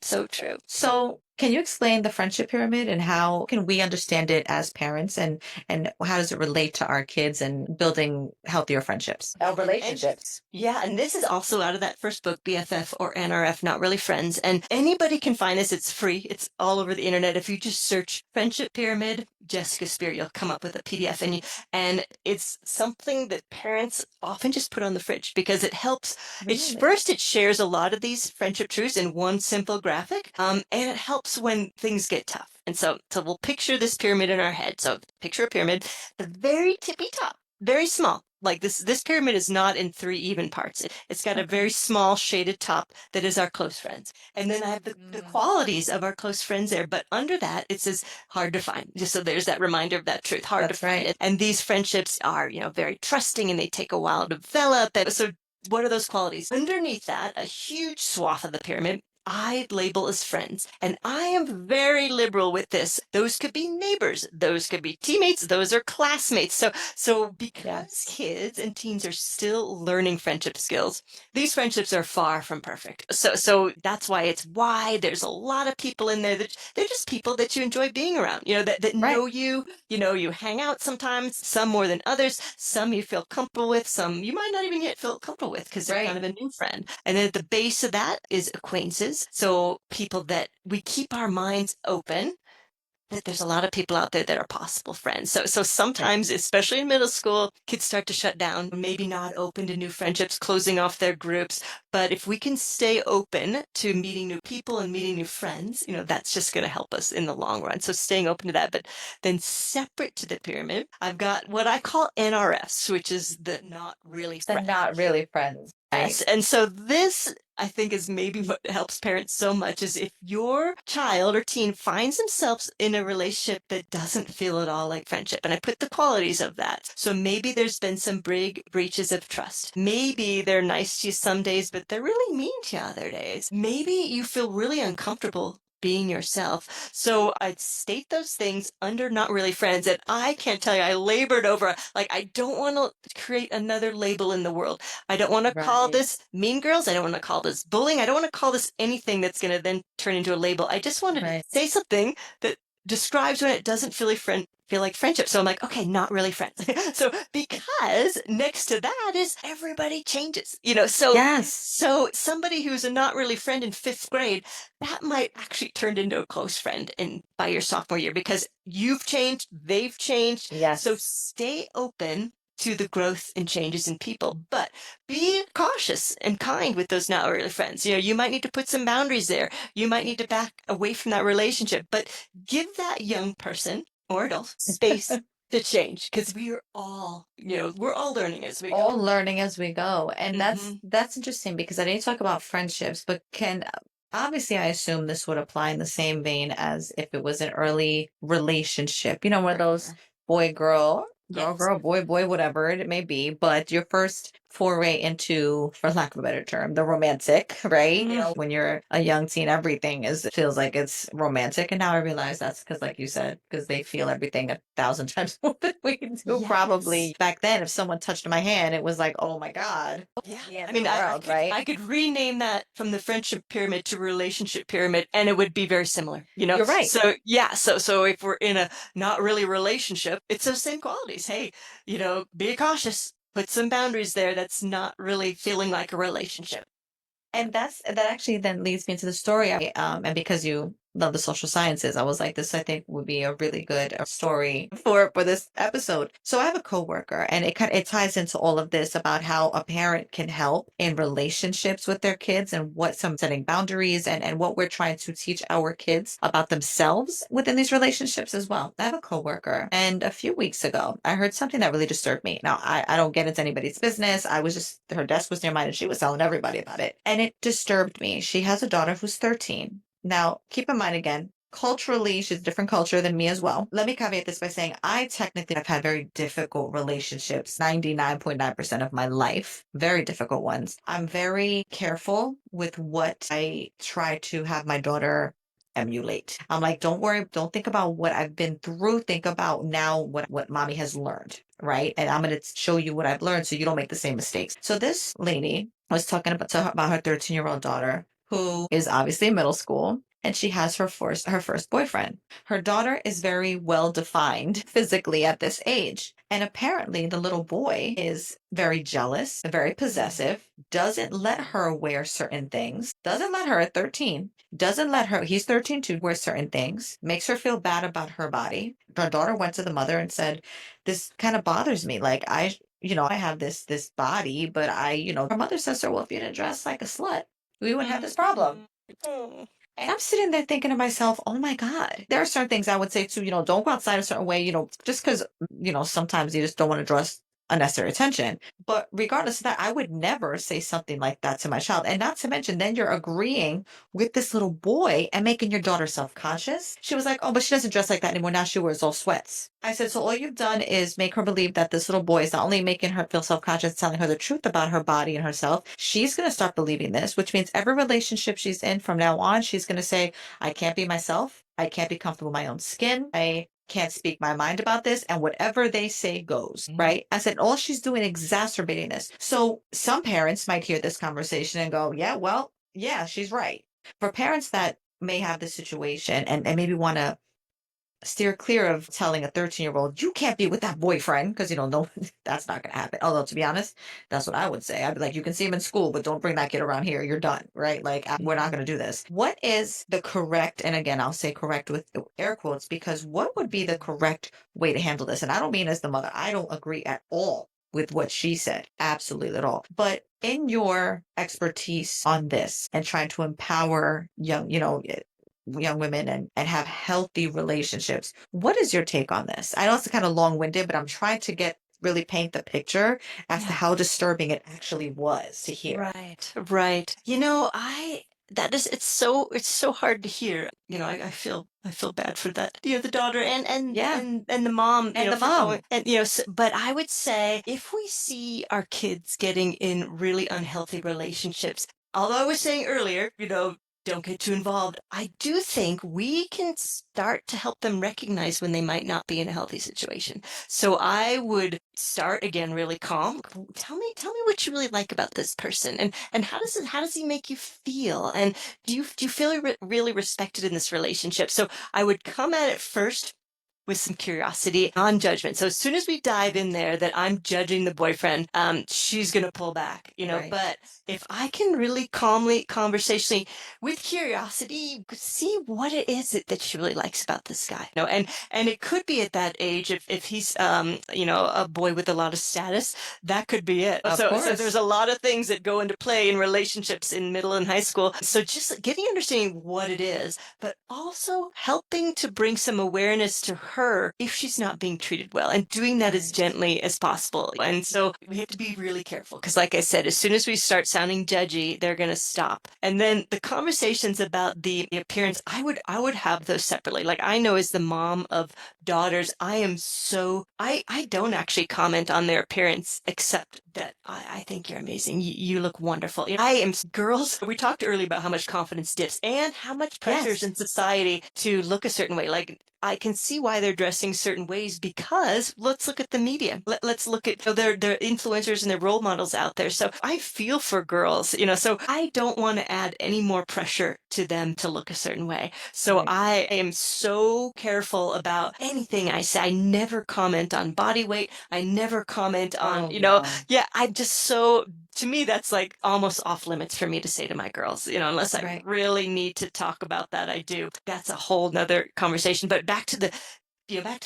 So true. So, can you explain the friendship pyramid and how can we understand it as parents and how does it relate to our kids and building healthier friendships? Our And relationships. yeah, and this is also out of that first book, BFF or NRF, Not Really Friends. And anybody can find this. It's free. It's all over the internet. If you just search Friendship Pyramid, Jessica Speer, you'll come up with a PDF. And it's something that parents often just put on the fridge because it helps. Really? First, it shares a lot of these friendship truths in one simple graphic, and it helps when things get tough. And so we'll picture this pyramid in our head. So picture a pyramid, the very tippy top, very small. Like this pyramid is not in three even parts. It's got a very Okay. small shaded top that is our close friends. And then I have the Mm, qualities of our close friends there. But under that, it says hard to find. Just so there's that reminder of that truth, hard to that's find. right. And these friendships are, very trusting and they take a while to develop. And so what are those qualities? Underneath that, a huge swath of the pyramid I label as friends. And I am very liberal with this. Those could be neighbors, those could be teammates, those are classmates. So because Yes. kids and teens are still learning friendship skills, these friendships are far from perfect. So that's why it's wide. There's a lot of people in there that they're just people that you enjoy being around, that Right. know you, you hang out sometimes, some more than others, some you feel comfortable with, some you might not even yet feel comfortable with because they're kind Right. of a new friend. And then at the base of that is acquaintances. So people that we keep our minds open that there's a lot of people out there that are possible friends. So Right. sometimes, especially in middle school, kids start to shut down, maybe not open to new friendships, closing off their groups. But if we can stay open to meeting new people and meeting new friends, that's just going to help us in the long run. So staying open to that. But then separate to the pyramid, I've got what I call NRFs, which is the not really They're friends. not really friends. Yes, Right. and so this I think is maybe what helps parents so much is if your child or teen finds themselves in a relationship that doesn't feel at all like friendship. And I put the qualities of that. So maybe there's been some big breaches of trust. Maybe they're nice to you some days, but they're really mean to you other days. Maybe you feel really uncomfortable being yourself. So I'd state those things under not really friends. And I can't tell you, I labored over, like, I don't want to create another label in the world. I don't want to call Right. this mean girls. I don't want to call this bullying. I don't want to call this anything that's going to then turn into a label. I just want to Right. say something that describes when it doesn't feel like friendship. So I'm like, okay, not really friends. So because next to that is everybody changes, so Yes. so somebody who's a not really friend in fifth grade, that might actually turn into a close friend in by your sophomore year because you've changed, they've changed. So Yes. stay open to the growth and changes in people, but be cautious and kind with those not really friends. You might need to put some boundaries there. You might need to back away from that relationship, but give that young person or adult space to change because we're all learning as we go. All learning as we go. And hmm that's interesting because I didn't talk about friendships, but can obviously I assume this would apply in the same vein as if it was an early relationship, one of For those sure. boy girl, girl Yes. girl, boy boy, whatever it may be, but your first foray into, for lack of a better term, the romantic, right? Mm, When you're a young teen, everything is feels like it's romantic. And now I realize that's because, like you said, because they feel everything 1,000 times more than we do. yes. Probably back then, if someone touched my hand, it was like, oh my God, Yeah. the end I of mean, the I world, could right? I could rename that from the friendship pyramid to relationship pyramid, and it would be very similar, You're right. So yeah, so if we're in a not really relationship, it's those same qualities. Hey, be cautious, put some boundaries there. That's not really feeling like a relationship. And that actually then leads me into the story. And because you love the social sciences. I was like, this I think would be a really good story for this episode. So I have a coworker, and it ties into all of this about how a parent can help in relationships with their kids and what some setting boundaries and what we're trying to teach our kids about themselves within these relationships as well. I have a coworker, and a few weeks ago, I heard something that really disturbed me. Now, I don't get into anybody's business. I was just, her desk was near mine and she was telling everybody about it. And it disturbed me. She has a daughter who's 13. Now, keep in mind again, culturally, she's a different culture than me as well. Let me caveat this by saying I technically have had very difficult relationships 99.9% of my life, very difficult ones. I'm very careful with what I try to have my daughter emulate. I'm like, don't worry, don't think about what I've been through. Think about now what mommy has learned, right? And I'm going to show you what I've learned so you don't make the same mistakes. So this lady was talking about her 13-year-old daughter who is obviously in middle school, and she has her first boyfriend. Her daughter is very well defined physically at this age. And apparently the little boy is very jealous, very possessive, doesn't let her wear certain things, doesn't let her at 13, doesn't let her, he's 13 too, wear certain things, makes her feel bad about her body. Her daughter went to the mother and said, this kind of bothers me. Like I have this body, but her mother says to her, well, if you didn't dress like a slut, we wouldn't have this problem. Mm. And I'm sitting there thinking to myself, oh my God, there are certain things I would say too, don't go outside a certain way, just because, sometimes you just don't want to draw unnecessary attention. But regardless of that, I would never say something like that to my child. And not to mention, then you're agreeing with this little boy and making your daughter self-conscious. She was like, oh, but she doesn't dress like that anymore. Now she wears all sweats. I said, so all you've done is make her believe that this little boy is not only making her feel self-conscious, telling her the truth about her body and herself. She's going to start believing this, which means every relationship she's in from now on, she's going to say, I can't be myself. I can't be comfortable in my own skin. I can't speak my mind about this, and whatever they say goes, right? I said, all she's doing exacerbating this. So some parents might hear this conversation and go, yeah, well, yeah, she's right. For parents that may have this situation and maybe want to steer clear of telling a 13-year-old, you can't be with that boyfriend, because no, that's not going to happen. Although, to be honest, that's what I would say. I'd be like, you can see him in school, but don't bring that kid around here. You're done, right? Like, we're not going to do this. What is the correct, and again, I'll say correct with air quotes, because what would be the correct way to handle this? And I don't mean as the mother, I don't agree at all with what she said. Absolutely at all. But in your expertise on this and trying to empower young women and have healthy relationships. What is your take on this? I know it's kind of long-winded, but I'm trying to really paint the picture as to Yeah. how disturbing it actually was to hear. Right, right. It's so hard to hear. I feel bad for that. The daughter and and Yeah. and and the mom, And the for going mom. and but I would say if we see our kids getting in really unhealthy relationships, although I was saying earlier, don't get too involved. I do think we can start to help them recognize when they might not be in a healthy situation. So I would start again really calm. Tell me what you really like about this person, and how does he make you feel, and do you feel really respected in this relationship? So I would come at it first with some curiosity, non-judgment. So as soon as we dive in there that I'm judging the boyfriend, she's gonna pull back, Right. But if I can really calmly, conversationally, with curiosity, see what it is that she really likes about this guy. And it could be at that age, if he's a boy with a lot of status, that could be it. Of So there's course. a lot of things that go into play in relationships in middle and high school. So just getting understanding what it is, but also helping to bring some awareness to her if she's not being treated well, and doing that as Right. gently as possible. And so we have to be really careful because, like I said, as soon as we start sounding judgy, they're going to stop. And then the conversations about the appearance, I would have those separately. Like, I know as the mom of daughters, I don't actually comment on their appearance except that I think you're amazing. You look wonderful. I am girls. We talked earlier about how much confidence dips and how much pressures Yes. in society to look a certain way. Like, I can see why they're dressing certain ways because let's look at the media. Let's look at their influencers and their role models out there. So I feel for girls, so I don't want to add any more pressure to them to look a certain way. So Right. I am so careful about anything I say. I never comment on body weight. I never comment on, Oh, no. yeah, I just so to me that's like almost off limits for me to say to my girls, unless I Right. really need to talk about that, I do. That's a whole nother conversation. But back to the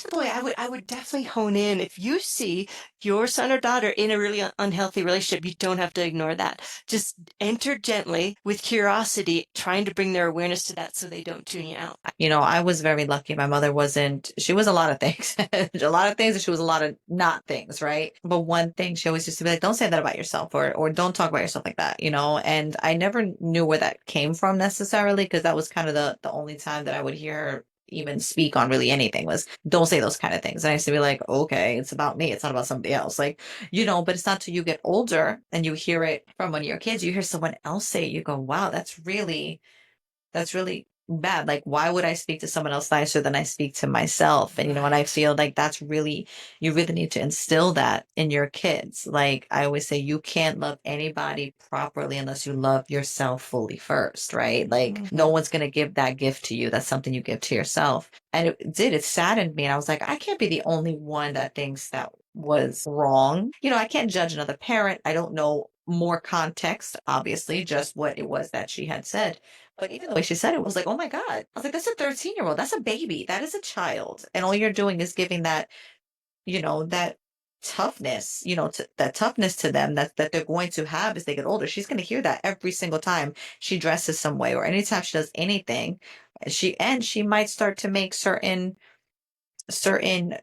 boy, I would definitely hone in. If you see your son or daughter in a really unhealthy relationship, you don't have to ignore that. Just enter gently with curiosity, trying to bring their awareness to that so they don't tune you out. I was very lucky. My mother wasn't, she was a lot of things, a lot of things, and she was a lot of not things, right? But one thing she always used to be like, don't say that about yourself, or don't talk about yourself like that, And I never knew where that came from necessarily, because that was kind of the only time that I would hear her even speak on really anything was don't say those kind of things. And I used to be like, okay, it's about me. It's not about somebody else. Like, but it's not till you get older and you hear it from one of your kids, you hear someone else say it, you go, wow, that's really bad. Like, why would I speak to someone else nicer than I speak to myself? And I Right. feel like you really need to instill that in your kids. Like, I always say, you can't love anybody properly unless you love yourself fully first, right? Like, no Hmm. one's going to give that gift to you. That's something you give to yourself. And it saddened me. And I was like, I can't be the only one that thinks that was wrong. I can't judge another parent. I don't know more context, obviously, just what it was that she had said. But even the way she said it was like, oh my God. I was like, that's a 13-year-old. That's a baby. That is a child. And all you're doing is giving that toughness, that toughness to them that they're going to have as they get older. She's going to hear that every single time she dresses some way or anytime she does anything. She might start to make certain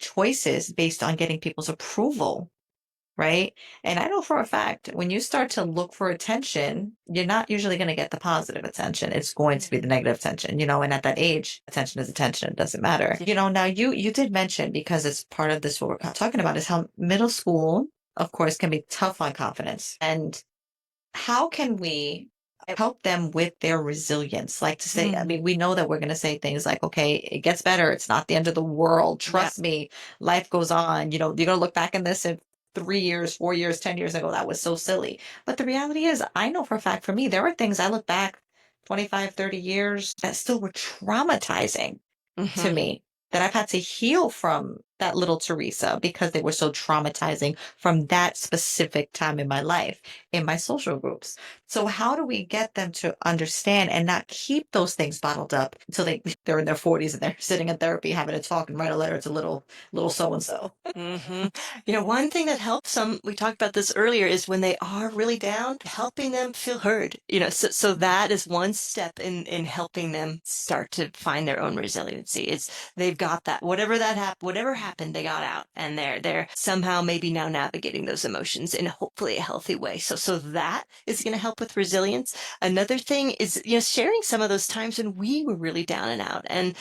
choices based on getting people's approval, right? And I know for a fact, when you start to look for attention, you're not usually going to get the positive attention. It's going to be the negative attention. And at that age, attention is attention. It doesn't matter. Yeah. Now you did mention, because it's part of this, what we're talking about is how middle school, of course, can be tough on confidence. And how can we help them with their resilience? Like to say, I Mm. mean, we know that we're going to say things like, okay, it gets better. It's not the end of the world. Yeah. Trust me, life goes on. You're going to look back in this in 3 years, 4 years, 10 years ago. That was so silly. But the reality is, I know for a fact for me, there are things I look back 25, 30 years that still were traumatizing to Hmm. me, that I've had to heal from that little Teresa because they were so traumatizing from that specific time in my life, in my social groups. So how do we get them to understand and not keep those things bottled up until they're in their 40s and they're sitting in therapy having to talk and write a letter to little so and so. Hmm. One thing that helps them, we talked about this earlier, is when they are really down, helping them feel heard. So that is one step in helping them start to find their own resiliency. It's they've got that whatever happened, they got out, and they're somehow maybe now navigating those emotions in hopefully a healthy way. So that is going to help with resilience. Another thing is sharing some of those times when we were really down and out, and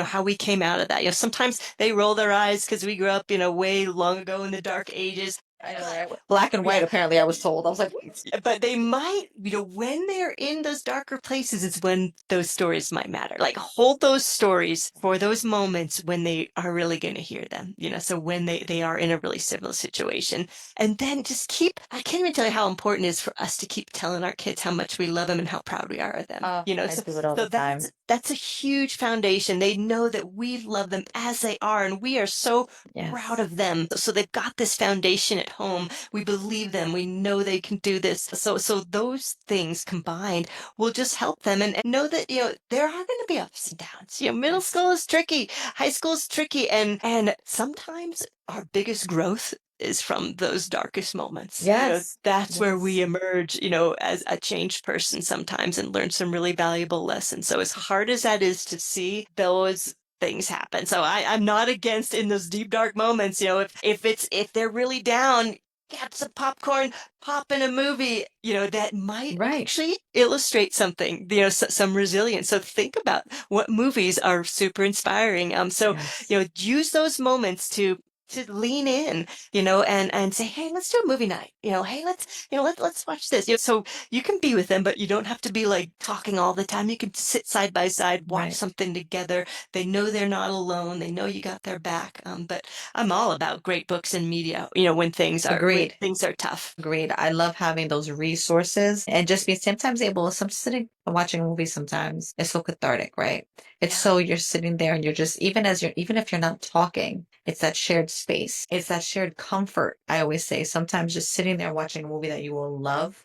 how we came out of that. Sometimes they roll their eyes because we grew up way long ago in the dark ages. I know, right? Black and white, Yeah, apparently, I was told. I was like, wait. but they might, when they're in those darker places, it's when those stories might matter. Like hold those stories for those moments when they are really going to hear them, so when they are in a really similar situation. And then just I can't even tell you how important it is for us to keep telling our kids how much we love them and how proud we are of them, I so, do it all so the that's, time. that's a huge foundation. They know that we love them as they are, and we are so proud Yes. of them. So they've got this foundation at home. We believe them. We know they can do this. So those things combined will just help them, and know that there are going to be ups and downs. Middle Yes. school is tricky, high school is tricky, and sometimes our biggest growth is from those darkest moments. Yes. That's where we Yes. emerge, as a changed person sometimes, and learn some really valuable lessons. So as hard as that is to see, those things happen. So I'm not against in those deep dark moments, if they're really down, get some popcorn, pop in a movie, that might Right. actually illustrate something, some resilience. So think about what movies are super inspiring. So, Yes. use those moments to to lean in, and say, "Hey, let's do a movie night." "Hey, let's watch this." So you can be with them, but you don't have to be like talking all the time. You can sit side by side, watch Right. something together. They know they're not alone. They know you got their back. But I'm all about great books and media, when Agreed. things are tough. Agreed. I love having those resources and just being sometimes able, some sitting and watching a movie sometimes is so cathartic, right? It's Yeah. so you're sitting there and you're just, even if you're not talking, it's that shared space. It's that shared comfort. I always say sometimes just sitting there watching a movie that you will love.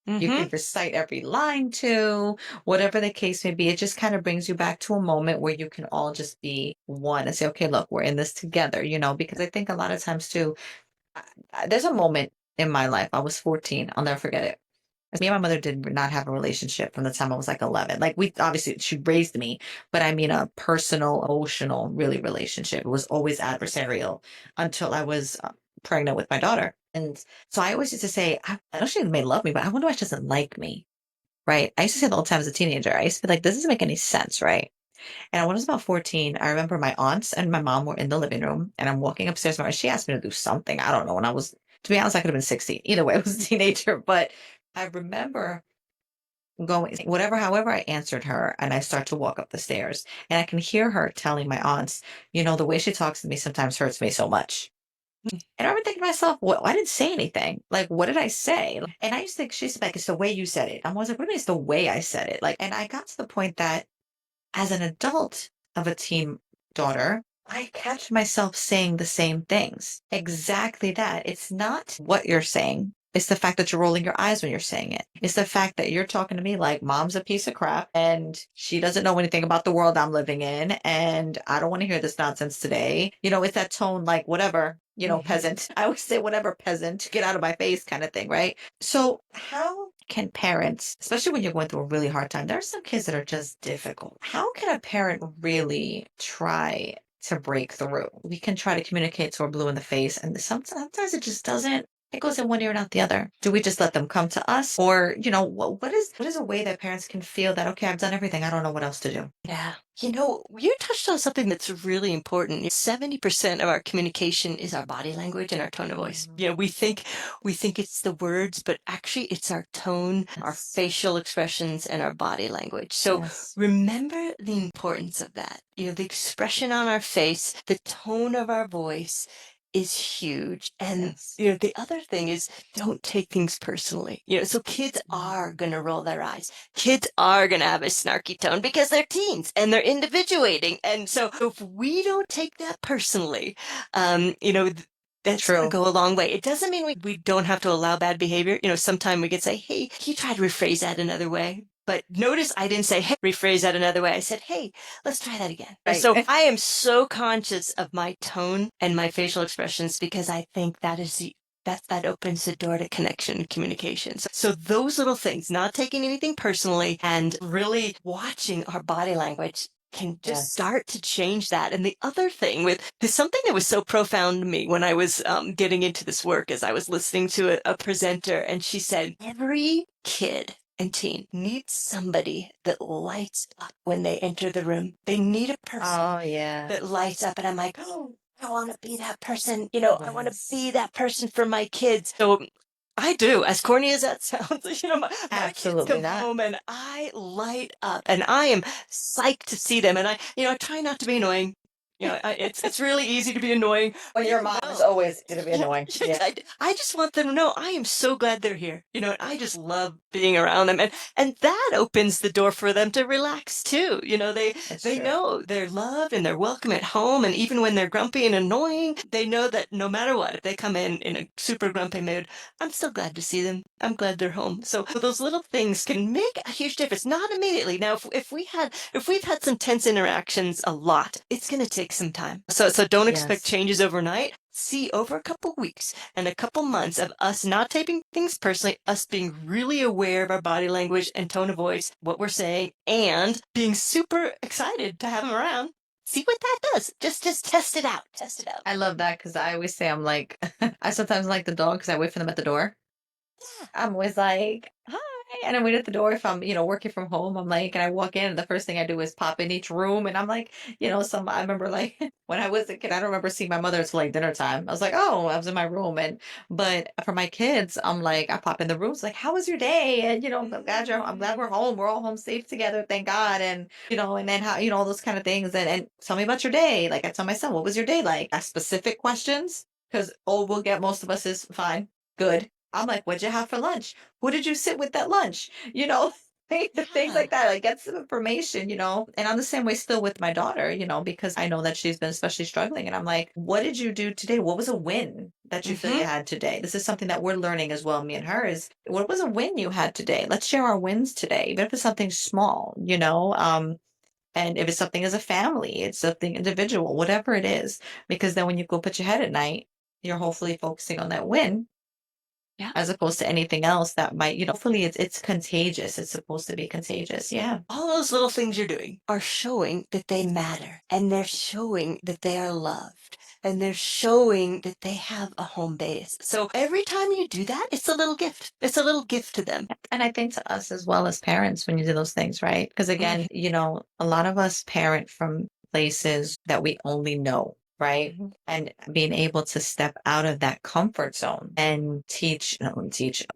You Hmm. can recite every line to, whatever the case may be. It just kind of brings you back to a moment where you can all just be one and say, okay, look, we're in this together, because I think a lot of times too, there's a moment in my life. I was 14. I'll never forget it. Me and my mother did not have a relationship from the time I was like 11. Like we obviously she raised me, but I mean a personal, emotional, really relationship. It was always adversarial until I was pregnant with my daughter. And so I always used to say, I know she may love me, but I wonder why she doesn't like me. Right. I used to say the whole time as a teenager. I used to be like, this doesn't make any sense, right? And when I was about 14, I remember my aunts and my mom were in the living room and I'm walking upstairs. And she asked me to do something. I don't know. And to be honest, I could have been 16. Either way, I was a teenager. But I remember going, whatever, however, I answered her and I start to walk up the stairs and I can hear her telling my aunts, the way she talks to me sometimes hurts me so much. And I remember thinking to myself, well, I didn't say anything. Like, what did I say? And I used to think she's like, it's the way you said it. I'm always like, what do you mean it's the way I said it? Like, and I got to the point that as an adult of a teen daughter, I catch myself saying the same things. Exactly that. It's not what you're saying. It's the fact that you're rolling your eyes when you're saying it. It's the fact that you're talking to me like mom's a piece of crap and she doesn't know anything about the world I'm living in. And I don't want to hear this nonsense today. It's that tone like, whatever, Hmm. peasant. I always say, whatever, peasant, get out of my face kind of thing, right? So, how can parents, especially when you're going through a really hard time, there are some kids that are just difficult. How can a parent really try to break through? We can try to communicate till we're blue in the face, and sometimes it just doesn't. It goes in one ear and out the other. Do we just let them come to us, or what is a way that parents can feel that okay, I've done everything, I don't know what else to do? Yeah. You touched on something that's really important. 70% of our communication is our body language and our tone of voice. Mhm. We think it's the words, but actually it's our tone, our Yes. facial expressions, and our body language. So Yes. remember the importance of that. The expression on our face, the tone of our voice is huge. And Yes. the other thing is don't take things personally. So kids Mhm. are going to roll their eyes. Kids are going to have a snarky tone because they're teens and they're individuating. And so if we don't take that personally, that's going to True. go a long way. It doesn't mean we don't have to allow bad behavior. Sometimes we could say, hey, can you try to rephrase that another way? But notice I didn't say, hey, rephrase that another way. I said, hey, let's try that again. Right. So I am so conscious of my tone and my facial expressions because I think that opens the door to connection and communication. So those little things, not taking anything personally and really watching our body language can just Yes. start to change that. And the other thing with there's something that was so profound to me when I was getting into this work is I was listening to a presenter and she said, every kid and teen needs somebody that lights up when they enter the room. They need a person Oh yeah. that lights up. And I'm like, oh, I want to be that person. I want to Yes. be that person for my kids. So I do, as corny as that sounds, my kids Absolutely come not. home and I light up and I am psyched to see them. And I try not to be annoying. It's really easy to be annoying, Well, but your mom is no. always going to be Yeah, annoying. Yeah, I just want them to know I am so glad they're here. And I just love being around them, and that opens the door for them to relax too. it's They true. know they're loved and they're welcome at home, and even when they're grumpy and annoying, they know that no matter what, if they come in a super grumpy mood, I'm still glad to see them. I'm glad they're home. So those little things can make a huge difference. Not immediately. Now, if we've had some tense interactions a lot, it's going to take some time. So don't expect Yes. changes overnight. See over a couple weeks and a couple months of us not taking things personally, us being really aware of our body language and tone of voice, what we're saying, and being super excited to have them around. See what that does. Just test it out. Test it out. I love that because I always say I'm like, I sometimes like the dog because I wait for them at the door. I'm always like, hi. And I wait at the door if I'm, working from home. I'm like, and I walk in, and the first thing I do is pop in each room, and I'm like, I remember like when I was a kid, I don't remember seeing my mother until like dinner time. I was like, oh, I was in my room, but for my kids, I'm like, I pop in the rooms, like, how was your day? And I'm glad we're home. We're all home safe together, thank God. And and then how, all those kind of things, and tell me about your day. Like I tell my son, what was your day like? Ask specific questions because all we'll get most of us is fine, good. I'm like, what'd you have for lunch? Who did you sit with at lunch? Things Yeah. like that. Like get some information, And I'm the same way still with my daughter, because I know that she's been especially struggling. And I'm like, what did you do today? What was a win that you feel Hmm. you had today? This is something that we're learning as well, me and her, is what was a win you had today? Let's share our wins today, even if it's something small, and if it's something as a family, it's something individual, whatever it is. Because then when you go put your head at night, you're hopefully focusing on that win Yeah. as opposed to anything else that might, hopefully it's contagious. It's supposed to be contagious. Yeah. All those little things you're doing are showing that they matter, and they're showing that they are loved, and they're showing that they have a home base. So every time you do that, it's a little gift. It's a little gift to them. And I think to us as well as parents when you do those things, right? Because Mhm. again, a lot of us parent from places that we only know, right? Mhm. And being able to step out of that comfort zone and teach,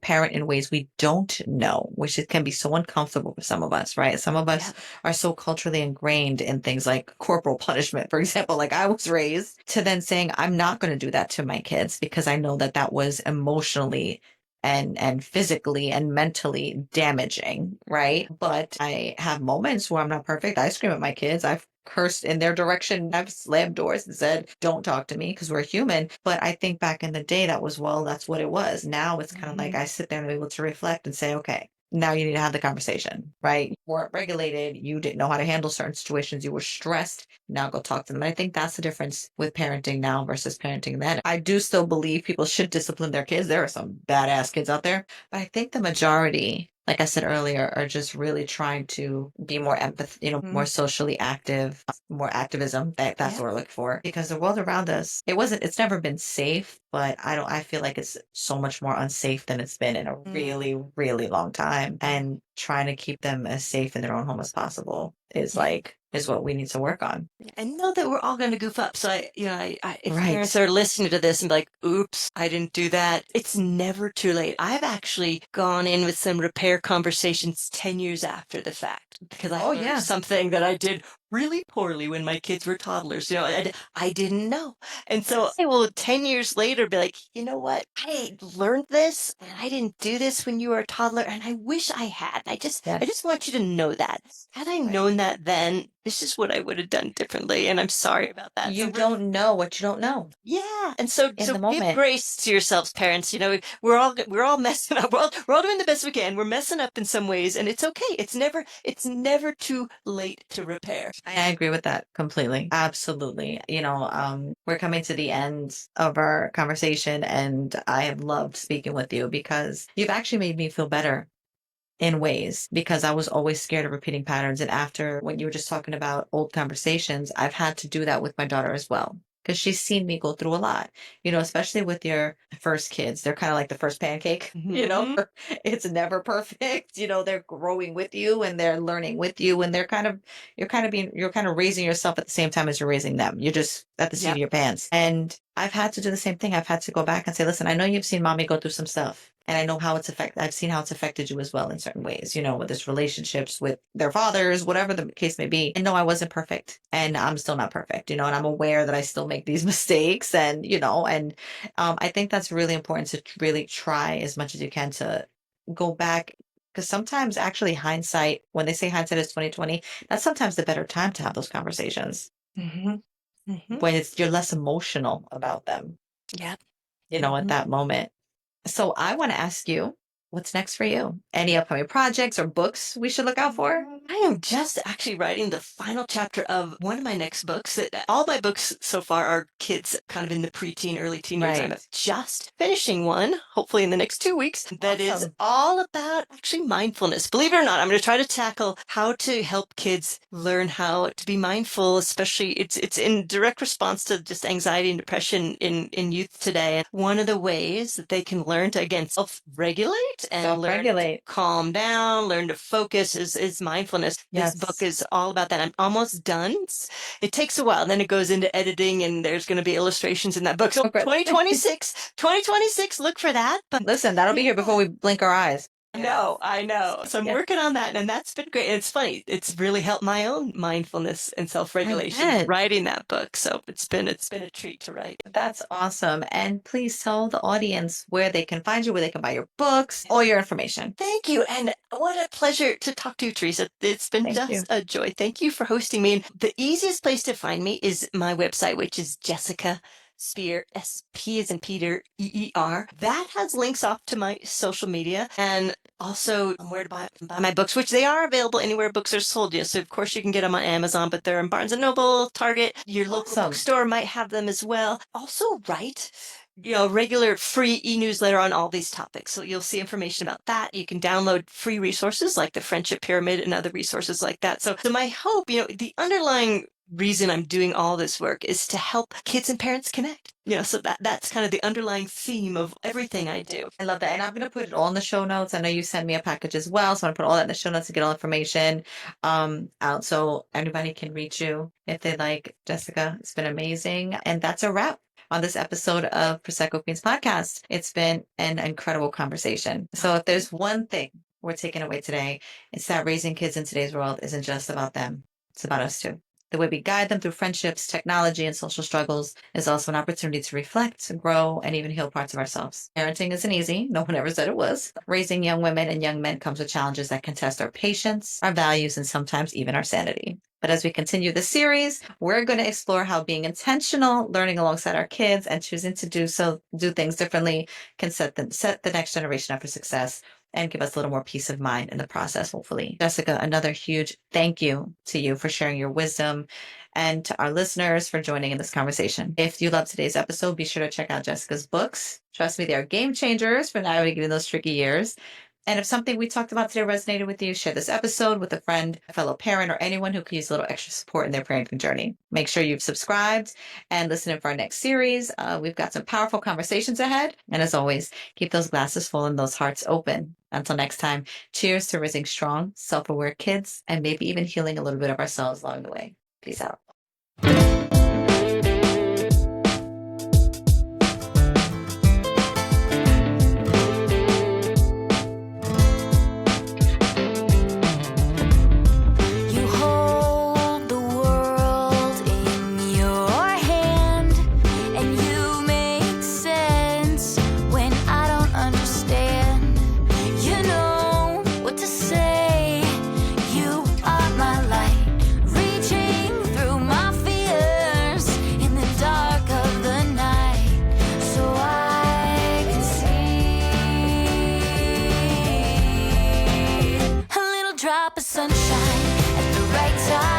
parent in ways we don't know, which it can be so uncomfortable for some of us, right? Some of us Yeah. are so culturally ingrained in things like corporal punishment, for example, like I was raised to then saying, I'm not going to do that to my kids because I know that that was emotionally and physically and mentally damaging, right? But I have moments where I'm not perfect. I scream at my kids. I've cursed in their direction. I've slammed doors and said, "Don't talk to me," because we're human. But I think back in the day that was, well, that's what it was. Now it's kind of like Mhm. I sit there and I'm able to reflect and say, okay, now you need to have the conversation, right? You weren't regulated. You didn't know how to handle certain situations. You were stressed. Now go talk to them. And I think that's the difference with parenting now versus parenting then. I do still believe people should discipline their kids. There are some badass kids out there, but I think the majority, like I said earlier, are just really trying to be more more Mhm. socially active, more activism. That's Yeah. what we're looking for because the world around us, it's never been safe, but I feel like it's so much more unsafe than it's been in a Mm. really, really long time. And trying to keep them as safe in their own home as possible Yeah. is what we need to work on. And know that we're all going to goof up. So if parents Right. are listening to this and be like, "Oops, I didn't do that," it's never too late. I've actually gone in with some repair conversations 10 years after the fact because I Oh learned yeah. something that I did really poorly when my kids were toddlers. I didn't know, and so Yes. I will 10 years later be like, you know what? I learned this, and I didn't do this when you were a toddler, and I wish I had. I just Yes. want you to know that. Had I Right. known that then, this is what I would have done differently, and I'm sorry about that. You don't know what you don't know Yeah, and so in the give moment. grace to yourselves, parents. We're all messing up. We're all doing the best we can. We're messing up in some ways, and it's okay. It's never too late to repair. I agree with that completely. Absolutely. We're coming to the end of our conversation, and I have loved speaking with you because you've actually made me feel better in ways because I was always scared of repeating patterns. And after when you were just talking about old conversations, I've had to do that with my daughter as well. Because she's seen me go through a lot, especially with your first kids. They're kind of like the first pancake, Hmm. it's never perfect. They're growing with you and they're learning with you. And you're kind of raising yourself at the same time as you're raising them. You're just at the seat of Yep. your pants. And I've had to do the same thing. I've had to go back and say, listen, I know you've seen mommy go through some stuff. And I know how I've seen how it's affected you as well in certain ways, with this relationships with their fathers, whatever the case may be. And no, I wasn't perfect and I'm still not perfect, and I'm aware that I still make these mistakes I think that's really important to really try as much as you can to go back because sometimes actually hindsight, when they say hindsight is 2020, that's sometimes the better time to have those conversations Hmm. Hmm. when you're less emotional about them, Yep. at Hmm. that moment. So I want to ask you, what's next for you? Any upcoming projects or books we should look out for? I am just actually writing the final chapter of one of my next books. All my books so far are kids kind of in the preteen, early teen years. I'm Right. just finishing one, hopefully in the next 2 weeks, that is Awesome. all about actually mindfulness. Believe it or not, I'm going to try to tackle how to help kids learn how to be mindful, especially it's in direct response to just anxiety and depression in youth today. And one of the ways that they can learn to, again, self-regulate and learn to Self-regulate. calm down, learn to focus is mindfulness. This book Yes. is all about that. I'm almost done. It takes a while. Then it goes into editing and there's going to be illustrations in that book. So Okay. 2026, look for that. But Listen, that'll be yeah, here before we blink our eyes. I know. So I'm Yeah. working on that and that's been great. And it's funny. It's really helped my own mindfulness and I self-regulation bet. writing that book. So it's been a treat to write. That's awesome. And please tell the audience where they can find you, where they can buy your books, all your information. Thank you. And what a pleasure to talk to you, Teresa. It's been Thank you. just a joy. Thank you for hosting me. And the easiest place to find me is my website, which is Jessica Speer, SP as in Peter, EER. That has links off to my social media and also where to buy my books, which they are available anywhere books are sold. Yes, so of course you can get them on Amazon, but they're in Barnes and Noble, Target. Your local Awesome. bookstore might have them as well. Also, write regular free e-newsletter on all these topics. So you'll see information about that. You can download free resources like the Friendship Pyramid and other resources like that. So my hope, the underlying reason I'm doing all this work is to help kids and parents connect. So that's kind of the underlying theme of everything I do. I love that. And I'm going to put it all in the show notes. I know you send me a package as well. So I'm going to put all that in the show notes to get all information out so anybody can reach you if they like. Jessica, it's been amazing. And that's a wrap on this episode of Prosecco Queen's podcast. It's been an incredible conversation. So if there's one thing we're taking away today, it's that raising kids in today's world isn't just about them. It's about us too. The way we guide them through friendships, technology, and social struggles is also an opportunity to reflect, grow, and even heal parts of ourselves. Parenting isn't easy. No one ever said it was. Raising young women and young men comes with challenges that can test our patience, our values, and sometimes even our sanity. But as we continue the series, we're going to explore how being intentional, learning alongside our kids, and choosing to do things differently can set the next generation up for success and give us a little more peace of mind in the process, hopefully. Jessica, another huge thank you to you for sharing your wisdom and to our listeners for joining in this conversation. If you love today's episode, be sure to check out Jessica's books. Trust me, they are game changers for navigating those tricky years. And if something we talked about today resonated with you, share this episode with a friend, a fellow parent, or anyone who could use a little extra support in their parenting journey. Make sure you've subscribed and listen in for our next series. We've got some powerful conversations ahead. And as always, keep those glasses full and those hearts open. Until next time, cheers to raising strong, self-aware kids, and maybe even healing a little bit of ourselves along the way. Peace out. You hold the world in your hand, and you make sense when I don't understand. You know what to say. You are my light, reaching through my fears in the dark of the night, so I can see a little drop of sunshine at the right time.